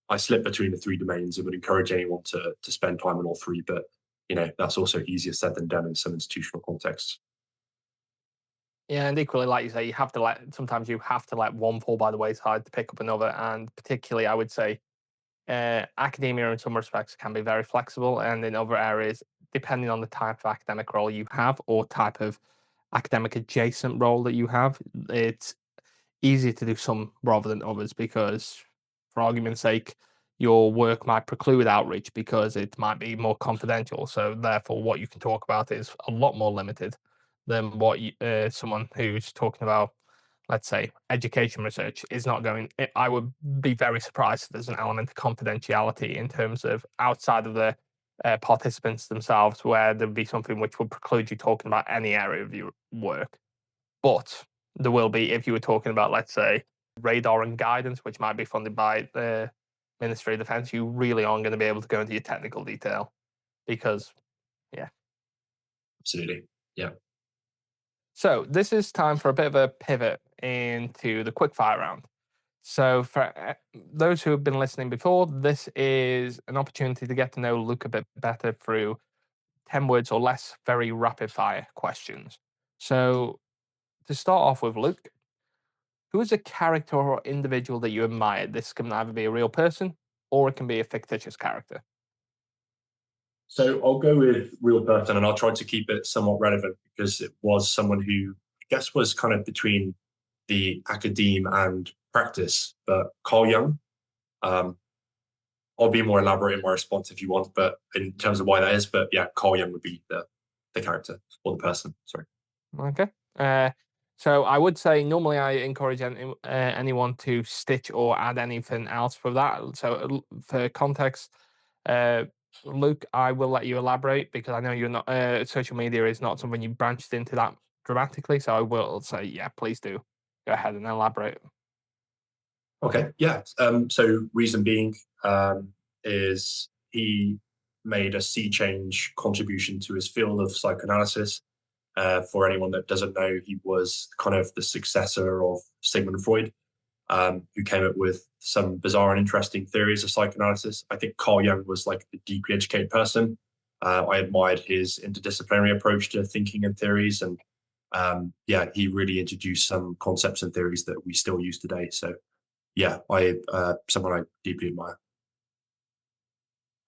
[SPEAKER 2] I slip between the three domains and would encourage anyone to spend time on all three. But that's also easier said than done in some institutional contexts.
[SPEAKER 1] Yeah, and equally, like you say, sometimes you have to let one fall by the wayside to pick up another, and particularly, I would say, academia in some respects can be very flexible, and in other areas, depending on the type of academic role you have or type of academic adjacent role that you have, it's easier to do some rather than others because, for argument's sake, your work might preclude outreach because it might be more confidential. So, therefore, what you can talk about is a lot more limited than someone who's talking about, let's say, education research is not going. I would be very surprised if there's an element of confidentiality in terms of outside of the participants themselves, where there'd be something which would preclude you talking about any area of your work. But there will be if you were talking about, let's say, radar and guidance, which might be funded by the Ministry of Defence. You really aren't going to be able to go into your technical detail because, yeah.
[SPEAKER 2] Absolutely. Yeah.
[SPEAKER 1] So this is time for a bit of a pivot into the quickfire round. So for those who have been listening before, this is an opportunity to get to know Luke a bit better through 10 words or less, very rapid fire questions. So to start off with, Luke, who is a character or individual that you admire? This can either be a real person or it can be a fictitious character.
[SPEAKER 2] So I'll go with real person, and I'll try to keep it somewhat relevant because it was someone who I guess was kind of between the academe and practice. But Carl Jung, um, I'll be more elaborate in my response if you want, but in terms of why that is, but yeah, Carl Jung would be the character or the person. Sorry.
[SPEAKER 1] Okay. Uh, so I would say normally I encourage anyone to stitch or add anything else for that. So for context, uh, Luke, I will let you elaborate because I know you're not. Social media is not something you branched into that dramatically. So I will say, yeah, please do go ahead and elaborate.
[SPEAKER 2] Okay. Yeah. So reason being is he made a sea change contribution to his field of psychoanalysis. For anyone that doesn't know, he was kind of the successor of Sigmund Freud, who came up with some bizarre and interesting theories of psychoanalysis. I think Carl Jung was like a deeply educated person. I admired his interdisciplinary approach to thinking and theories, and yeah, he really introduced some concepts and theories that we still use today. So yeah, I someone I deeply admire.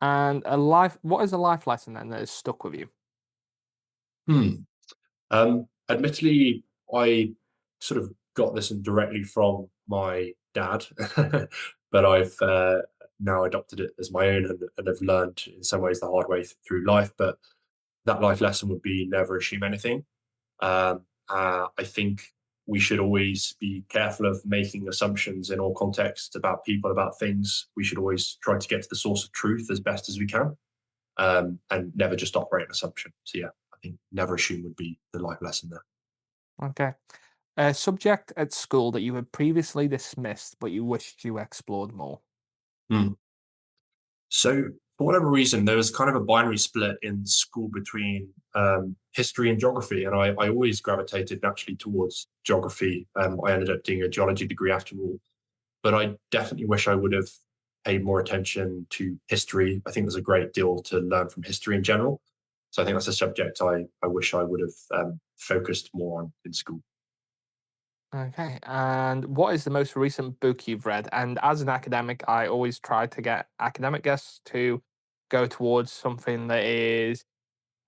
[SPEAKER 1] And a life. What is a life lesson then that has stuck with you?
[SPEAKER 2] Hmm. Admittedly, I sort of got this directly from my dad, but I've now adopted it as my own and have learned in some ways the hard way through life. But that life lesson would be never assume anything. I think we should always be careful of making assumptions in all contexts about people, about things. We should always try to get to the source of truth as best as we can, and never just operate an assumption. So yeah, I think never assume would be the life lesson there.
[SPEAKER 1] Okay. A subject at school that you had previously dismissed but you wished you explored more.
[SPEAKER 2] Hmm. So for whatever reason, there was kind of a binary split in school between history and geography, and I always gravitated naturally towards geography. I ended up doing a geology degree after all, but I definitely wish I would have paid more attention to history. I think there's a great deal to learn from history in general. So I think that's a subject I wish I would have focused more on in school.
[SPEAKER 1] Okay. And what is the most recent book you've read? And as an academic, I always try to get academic guests to go towards something that is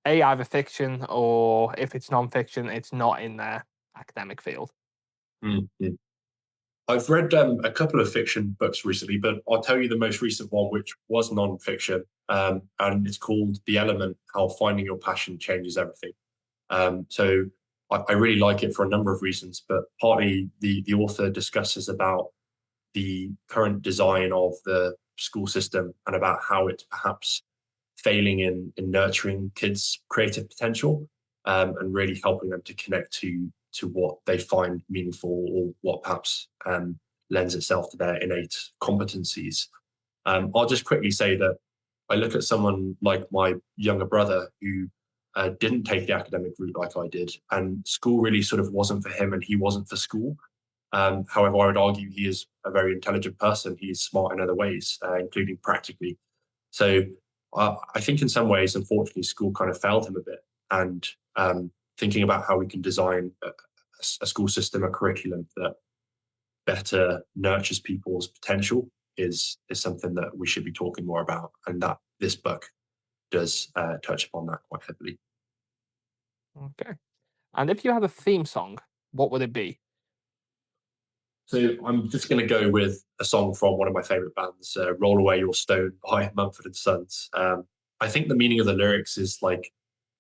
[SPEAKER 1] either fiction or if it's non-fiction, it's not in their academic field.
[SPEAKER 2] Mm. I've read a couple of fiction books recently, but I'll tell you the most recent one, which was non-fiction, and it's called The Element: How Finding Your Passion Changes Everything. So I really like it for a number of reasons, but partly the author discusses about the current design of the school system and about how it's perhaps failing in nurturing kids' creative potential, and really helping them to connect to what they find meaningful or what perhaps lends itself to their innate competencies. I'll just quickly say that I look at someone like my younger brother who didn't take the academic route like I did, and school really sort of wasn't for him, and he wasn't for school. However, I would argue he is a very intelligent person. He is smart in other ways, including practically. So I think in some ways, unfortunately, school kind of failed him a bit. And thinking about how we can design a school system, a curriculum that better nurtures people's potential is something that we should be talking more about, and that this book does touch upon that quite heavily.
[SPEAKER 1] Okay. And if you had a theme song, what would it be?
[SPEAKER 2] So I'm just going to go with a song from one of my favorite bands, "Roll Away Your Stone" by Mumford and Sons. I think the meaning of the lyrics is like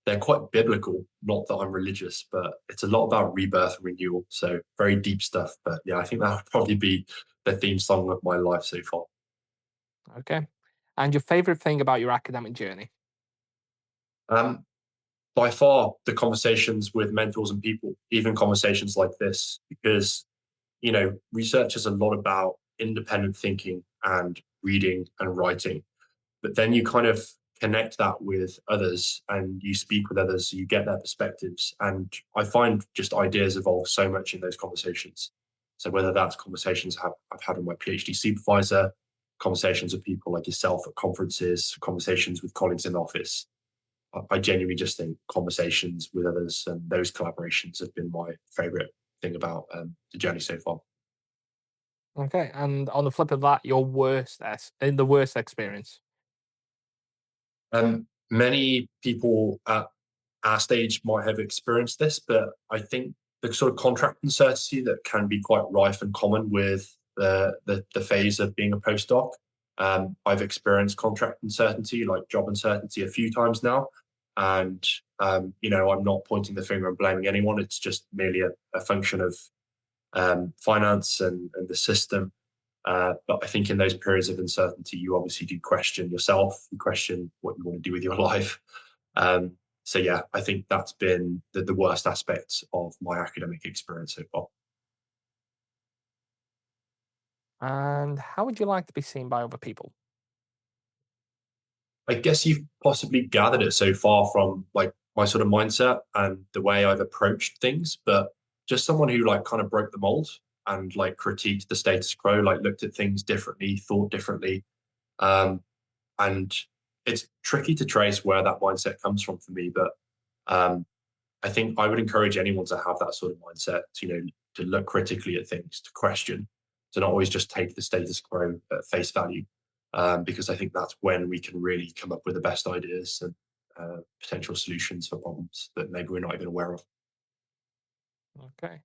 [SPEAKER 2] they're quite biblical. Not that I'm religious, but it's a lot about rebirth and renewal. So very deep stuff. But yeah, I think that would probably be the theme song of my life so far.
[SPEAKER 1] Okay. And your favorite thing about your academic journey?
[SPEAKER 2] Um, by far, the conversations with mentors and people, even conversations like this, because research is a lot about independent thinking and reading and writing, but then you kind of connect that with others and you speak with others, so you get their perspectives. And I find just ideas evolve so much in those conversations. So whether that's conversations I've had with my PhD supervisor, conversations with people like yourself at conferences, conversations with colleagues in the office, I genuinely just think conversations with others and those collaborations have been my favorite thing about the journey so far.
[SPEAKER 1] Okay, and on the flip of that, your in the worst experience.
[SPEAKER 2] Many people at our stage might have experienced this, but I think the sort of contract uncertainty that can be quite rife and common with the phase of being a postdoc. I've experienced contract uncertainty, like job uncertainty, a few times now, and I'm not pointing the finger and blaming anyone. It's just merely a function of finance and the system. But I think in those periods of uncertainty, you obviously do question yourself, you question what you want to do with your life. Um, so yeah, I think that's been the worst aspect of my academic experience so far.
[SPEAKER 1] And how would you like to be seen by other people?
[SPEAKER 2] I guess you've possibly gathered it so far from like my sort of mindset and the way I've approached things, but just someone who like kind of broke the mold and like critiqued the status quo, like looked at things differently, thought differently. Um, and it's tricky to trace where that mindset comes from for me, but um, I think I would encourage anyone to have that sort of mindset, to look critically at things, to question, to not always just take the status quo at face value, because I think that's when we can really come up with the best ideas and potential solutions for problems that maybe we're not even aware of.
[SPEAKER 1] Okay.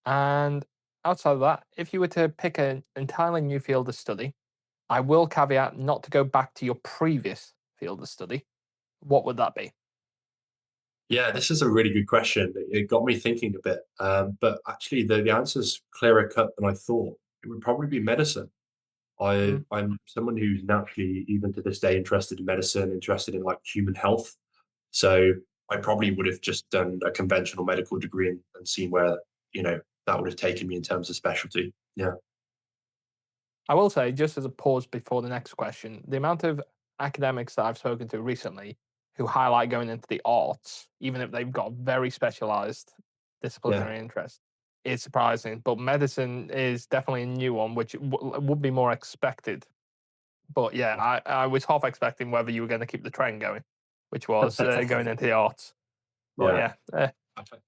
[SPEAKER 1] And outside of that, if you were to pick an entirely new field of study, I will caveat not to go back to your previous field of study. What would that be?
[SPEAKER 2] Yeah, this is a really good question. It got me thinking a bit, but actually the answer's clearer cut than I thought. It would probably be medicine.
[SPEAKER 1] Mm,
[SPEAKER 2] I'm someone who's naturally, even to this day, interested in medicine, interested in like human health. So I probably would have just done a conventional medical degree and seen where that would have taken me in terms of specialty. Yeah,
[SPEAKER 1] I will say, just as a pause before the next question, the amount of academics that I've spoken to recently who highlight going into the arts, even if they've got very specialized
[SPEAKER 2] yeah,
[SPEAKER 1] disciplinary interest, is surprising. But medicine is definitely a new one, which would be more expected. But yeah, I was half expecting whether you were going to keep the train going, which was going into the arts. But
[SPEAKER 2] yeah,
[SPEAKER 1] yeah,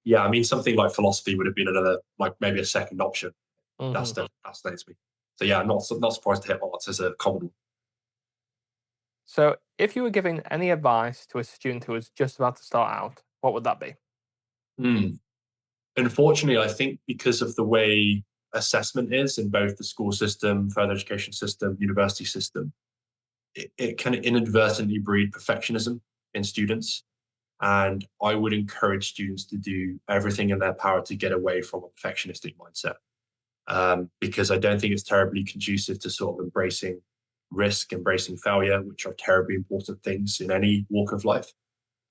[SPEAKER 2] yeah. I mean, something like philosophy would have been another, like maybe a second option. That
[SPEAKER 1] mhm.
[SPEAKER 2] still fascinates me. So yeah, I'm not surprised to hit arts as a common.
[SPEAKER 1] So if you were giving any advice to a student who was just about to start out, what would that be?
[SPEAKER 2] Hmm. Unfortunately, I think because of the way assessment is in both the school system, further education system, university system, it can inadvertently breed perfectionism in students. And I would encourage students to do everything in their power to get away from a perfectionistic mindset, because I don't think it's terribly conducive to sort of embracing risk, embracing failure, which are terribly important things in any walk of life.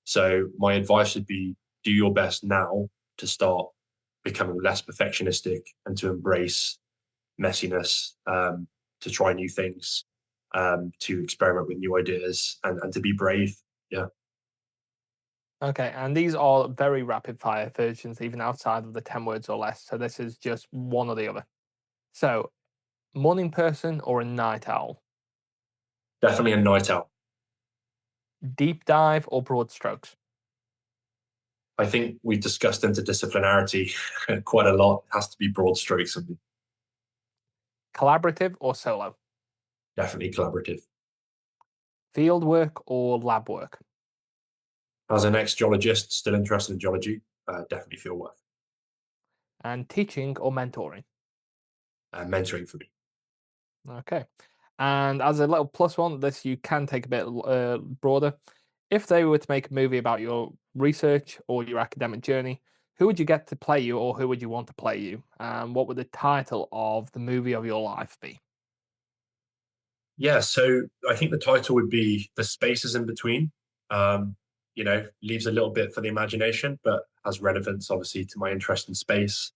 [SPEAKER 2] So my advice would be do your best now to start becoming less perfectionistic and to embrace messiness, to try new things, to experiment with new ideas and to be brave. Yeah,
[SPEAKER 1] Okay, and these are very rapid fire versions, even outside of the 10 words or less. So this is just one or the other. So, morning person or a night owl?
[SPEAKER 2] definitely a night out.
[SPEAKER 1] Deep dive or broad strokes?
[SPEAKER 2] I think we've discussed interdisciplinarity quite a lot. It has to be broad strokes and
[SPEAKER 1] Collaborative or solo?
[SPEAKER 2] definitely collaborative.
[SPEAKER 1] Field work or lab work?
[SPEAKER 2] As an ex-geologist, still interested in geology, definitely feel worth
[SPEAKER 1] And teaching or mentoring?
[SPEAKER 2] mentoring for me.
[SPEAKER 1] Okay. And as a little plus one, this you can take a bit broader. If they were to make a movie about your research or your academic journey, who would you get to play you, or who would you want to play you? And what would the title of the movie of your life be?
[SPEAKER 2] Yeah, so I think the title would be The Spaces in Between. Um, leaves a little bit for the imagination, but has relevance obviously to my interest in space,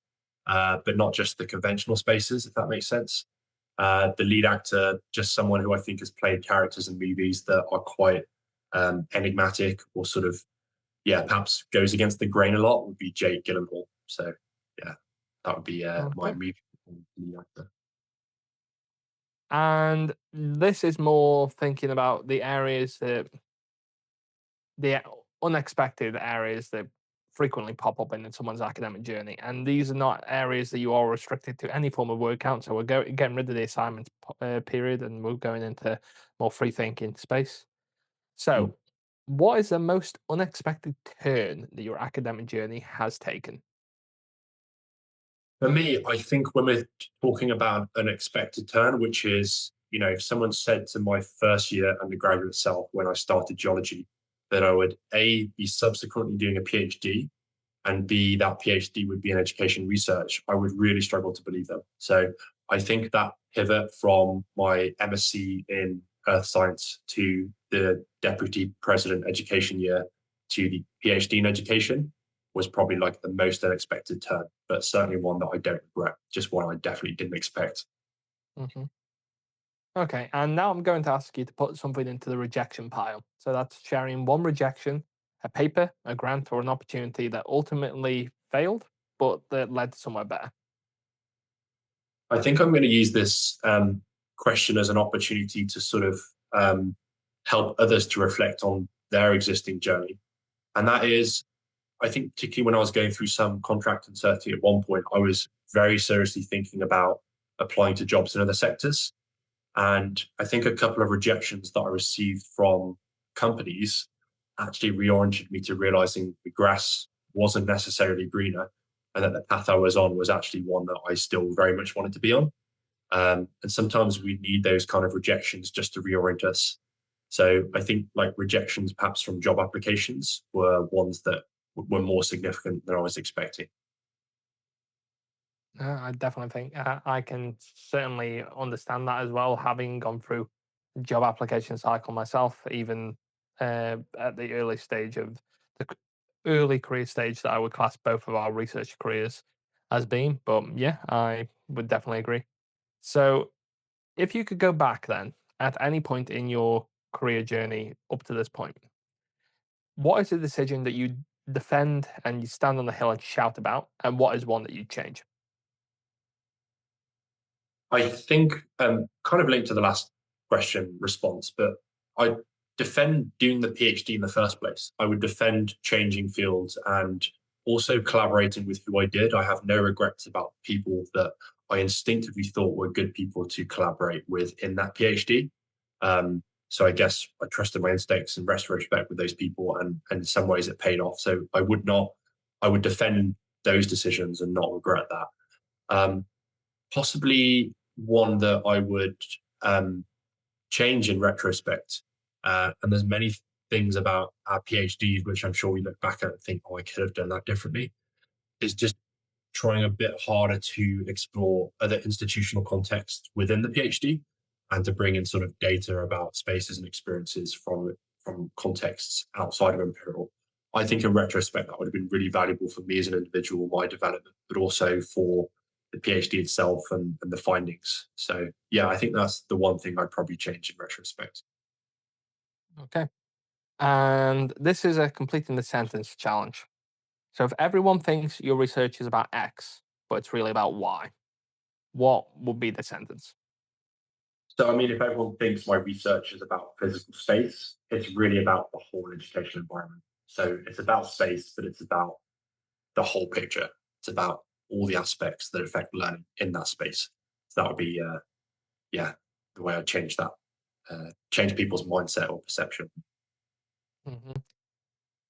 [SPEAKER 2] but not just the conventional spaces, if that makes sense. The lead actor, just someone who I think has played characters in movies that are quite enigmatic or sort of, yeah, perhaps goes against the grain a lot, would be Jake Gyllenhaal. So, yeah, that would be my
[SPEAKER 1] Okay.
[SPEAKER 2] movie lead actor.
[SPEAKER 1] And this is more thinking about the areas that the unexpected areas that frequently pop up in someone's academic journey. And these are not areas that you are restricted to any form of word count. So we're getting rid of the assignment period and we're going into more free thinking space.
[SPEAKER 2] Mm.
[SPEAKER 1] So, what is the most unexpected turn that your academic journey has taken?
[SPEAKER 2] For me, I think when we're talking about an expected turn, which is, if someone said to my first year undergraduate self when I started geology that I would A, be subsequently doing a PhD, and B, that PhD would be in education research, I would really struggle to believe them. So I think that pivot from my MSc in earth science to the deputy president education year to the PhD in education was probably like the most unexpected turn, but certainly one that I don't regret, just one I definitely didn't expect.
[SPEAKER 1] Hmm. Okay, and now I'm going to ask you to put something into the rejection pile. So that's sharing one rejection, a paper, a grant, or an opportunity that ultimately failed, but that led to somewhere better.
[SPEAKER 2] I think I'm going to use this question as an opportunity to sort of help others to reflect on their existing journey. And that is, I think, particularly when I was going through some contract uncertainty at one point, I was very seriously thinking about applying to jobs in other sectors. And I think a couple of rejections that I received from companies actually reoriented me to realizing the grass wasn't necessarily greener and that the path I was on was actually one that I still very much wanted to be on. And sometimes we need those kind of rejections just to reorient us. So I think like rejections, perhaps from job applications, were ones that were more significant than I was expecting.
[SPEAKER 1] I definitely think I can certainly understand that as well, having gone through the job application cycle myself, even at the early stage of the early career stage that I would class both of our research careers as being. But yeah, I would definitely agree. So, if you could go back then at any point in your career journey up to this point, what is the decision that you defend and you stand on the hill and shout about, and what is one that you change?
[SPEAKER 2] I think kind of linked to the last question response, but I defend doing the PhD in the first place. I would defend changing fields and also collaborating with who I did. I have no regrets about people that I instinctively thought were good people to collaborate with in that PhD. So I guess I trusted my instincts in retrospect with those people, and in some ways it paid off. So I would defend those decisions and not regret that. Um, Possibly one that I would um, change in retrospect. And there's many things about our PhDs which I'm sure we look back at and think, oh, I could have done that differently. Is just trying a bit harder to explore other institutional contexts within the PhD and to bring in sort of data about spaces and experiences from contexts outside of Imperial. I think in retrospect that would have been really valuable for me as an individual, my development, but also for the PhD itself and the findings. So yeah, I think that's the one thing I'd probably change in retrospect.
[SPEAKER 1] Okay. And this is a completing the sentence challenge. So if everyone thinks your research is about X, but it's really about Y, what would be the sentence?
[SPEAKER 2] So, I mean, if everyone thinks my research is about physical space, it's really about the whole educational environment. So, it's about space, but it's about the whole picture. It's about all the aspects that affect learning in that space. So, that would be, yeah, the way I change that, change people's mindset or perception.
[SPEAKER 1] Hmm.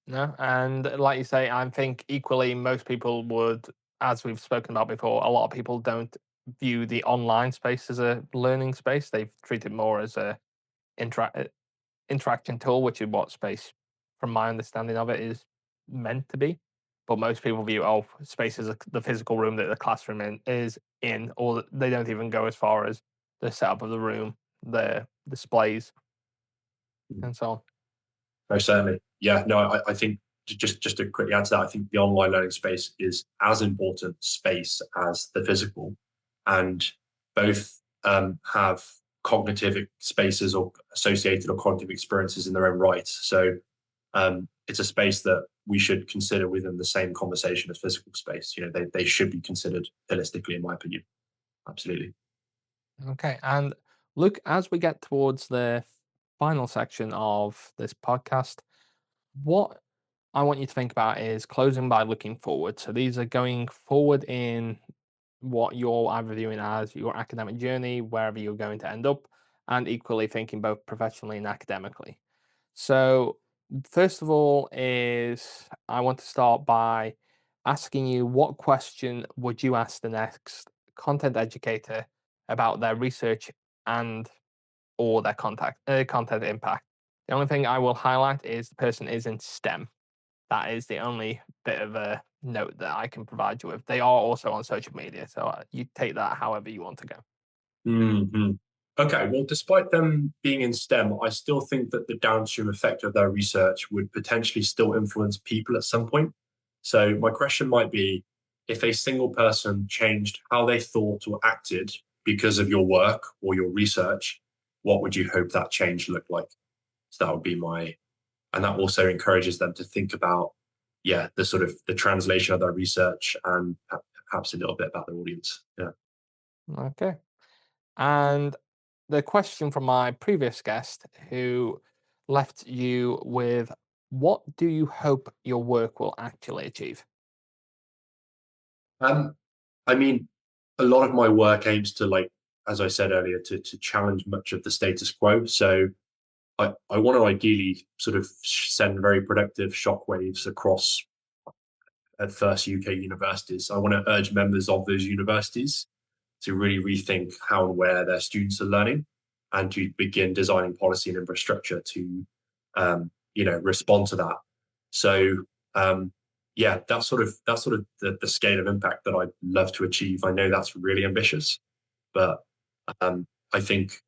[SPEAKER 1] No, and like you say, I think equally most people would, as we've spoken about before, a lot of people don't view the online space as a learning space. They treat it more as a intera- interaction tool, which is what space, from my understanding of it, is meant to be. But most people view space as the physical room that the classroom is in, or they don't even go as far as the setup of the room, the displays, and so on.
[SPEAKER 2] No, certainly. Yeah, no, I think just to quickly add to that, I think the online learning space is as important space as the physical, and both have cognitive spaces or associated or cognitive experiences in their own right. So it's a space that we should consider within the same conversation as physical space. You know, they should be considered holistically, in my opinion. Absolutely.
[SPEAKER 1] Okay. And look, as we get towards the final section of this podcast, what I want you to think about is closing by looking forward. So these are going forward in what you're either viewing as your academic journey, wherever you're going to end up, and equally thinking both professionally and academically. So, first of all, is I want to start by asking you what question would you ask the next content educator about their research and or their content impact. The only thing I will highlight is the person is in STEM. That is the only bit of a note that I can provide you with. They are also on social media, so you take that however you want to go.
[SPEAKER 2] Hmm. Okay, well, despite them being in STEM, I still think that the downstream effect of their research would potentially still influence people at some point. So, my question might be if a single person changed how they thought or acted because of your work or your research, what would you hope that change looked like? So, that would be my, and that also encourages them to think about, yeah, the sort of the translation of their research and perhaps a little bit about their audience. Yeah.
[SPEAKER 1] Okay. And the question from my previous guest who left you with what do you hope your work will actually achieve?
[SPEAKER 2] Um, I mean, a lot of my work aims to like, as I said earlier, to challenge much of the status quo. So I want to ideally sort of send very productive shockwaves across at first UK universities. I want to urge members of those universities to really rethink how and where their students are learning and to begin designing policy and infrastructure to respond to that. So yeah, that's sort of the scale of impact that I'd love to achieve. I know that's really ambitious, but I think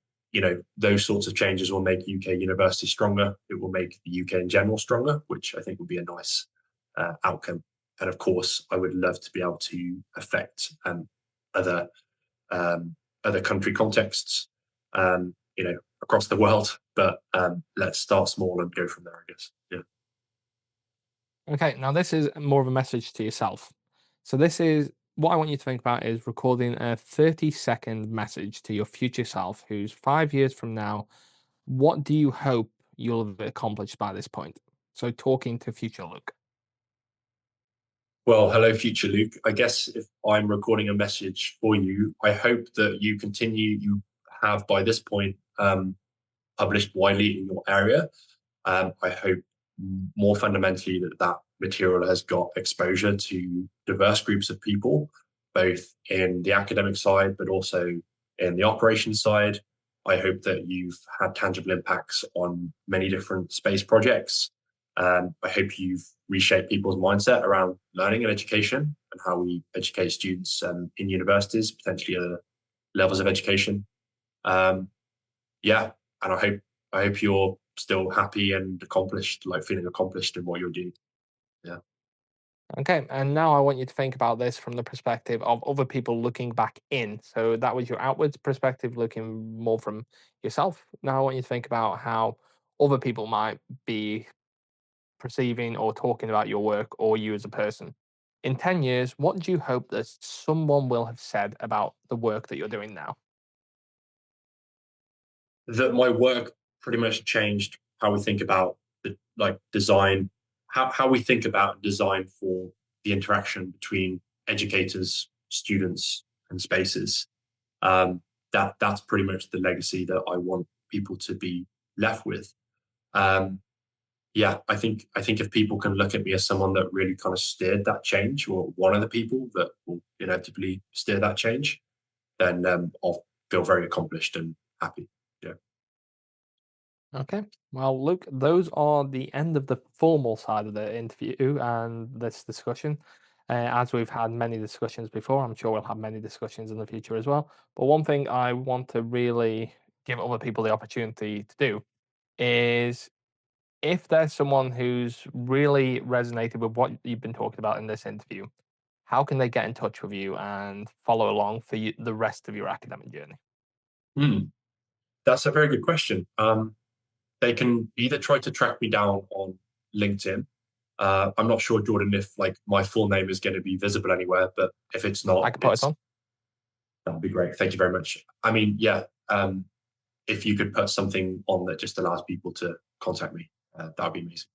[SPEAKER 2] those sorts of changes will make UK university stronger. It will make the UK in general stronger, which I think would be a nice outcome. And of course, I would love to be able to affect other um, other country contexts, across the world. But let's start small and go from there, I guess. Yeah.
[SPEAKER 1] Okay, now this is more of a message to yourself. So this is what I want you to think about is recording a 30-second message to your future self who's 5 years from now. What do you hope you'll have accomplished by this point? So talking to future Luke.
[SPEAKER 2] Well, hello, future Luke. I guess if I'm recording a message for you, I hope that you have by this point published widely in your area. I hope more fundamentally that that material has got exposure to diverse groups of people, both in the academic side, but also in the operations side. I hope that you've had tangible impacts on many different space projects. I hope you've reshaped people's mindset around learning and education and how we educate students in universities, potentially other levels of education. Um, yeah, and I hope you're still happy and accomplished, like feeling accomplished in what you're doing. Yeah.
[SPEAKER 1] Okay, and now I want you to think about this from the perspective of other people looking back in. So that was your outwards perspective, looking more from yourself. Now I want you to think about how other people might be perceiving or talking about your work or you as a person. In 10 years, what do you hope that someone will have said about the work that you're doing now?
[SPEAKER 2] That my work pretty much changed how we think about the like design, how we think about design for the interaction between educators, students, and spaces. That's pretty much the legacy that I want people to be left with. Um, yeah, I think if people can look at me as someone that really kind of steered that change, or one of the people that will inevitably steer that change, then I'll feel very accomplished and happy. Yeah.
[SPEAKER 1] Okay. Well, look, those are the end of the formal side of the interview and this discussion. As we've had many discussions before, I'm sure we'll have many discussions in the future as well. But one thing I want to really give other people the opportunity to do is if there's someone who's really resonated with what you've been talking about in this interview, how can they get in touch with you and follow along for the rest of your academic journey?
[SPEAKER 2] Hmm, that's a very good question. They can either try to track me down on LinkedIn. I'm not sure, Jordan, if like my full name is going to be visible anywhere, but if it's
[SPEAKER 1] I
[SPEAKER 2] not,
[SPEAKER 1] can put it
[SPEAKER 2] it's
[SPEAKER 1] on.
[SPEAKER 2] that'd be great. Thank you very much. I mean, yeah, if you could put something on that just allows people to contact me, that'd be amazing.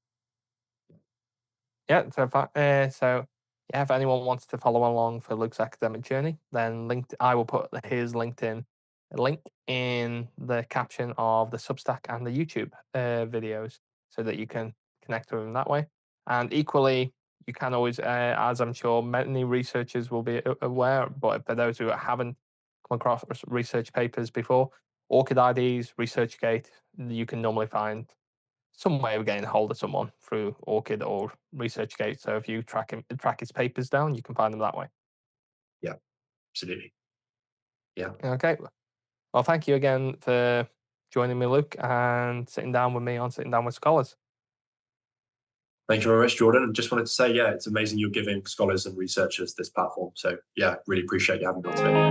[SPEAKER 1] Yeah, so yeah, if anyone wants to follow along for Luke's academic journey, then I will put his LinkedIn link in the caption of the Substack and the YouTube videos, so that you can connect with him that way. And equally, you can always, as I'm sure many researchers will be aware, but for those who haven't come across research papers before, Orchid IDs, ResearchGate, you can normally find some way of getting hold of someone through Orchid or ResearchGate. So if you track his papers down, you can find them that way.
[SPEAKER 2] Yeah, absolutely. Yeah.
[SPEAKER 1] Okay. Well, thank you again for joining me, Luke, and sitting down with me on Sitting Down with Scholars.
[SPEAKER 2] Thank you very much, Jordan. And just wanted to say, yeah, it's amazing you're giving scholars and researchers this platform. So, yeah, really appreciate you having me on today.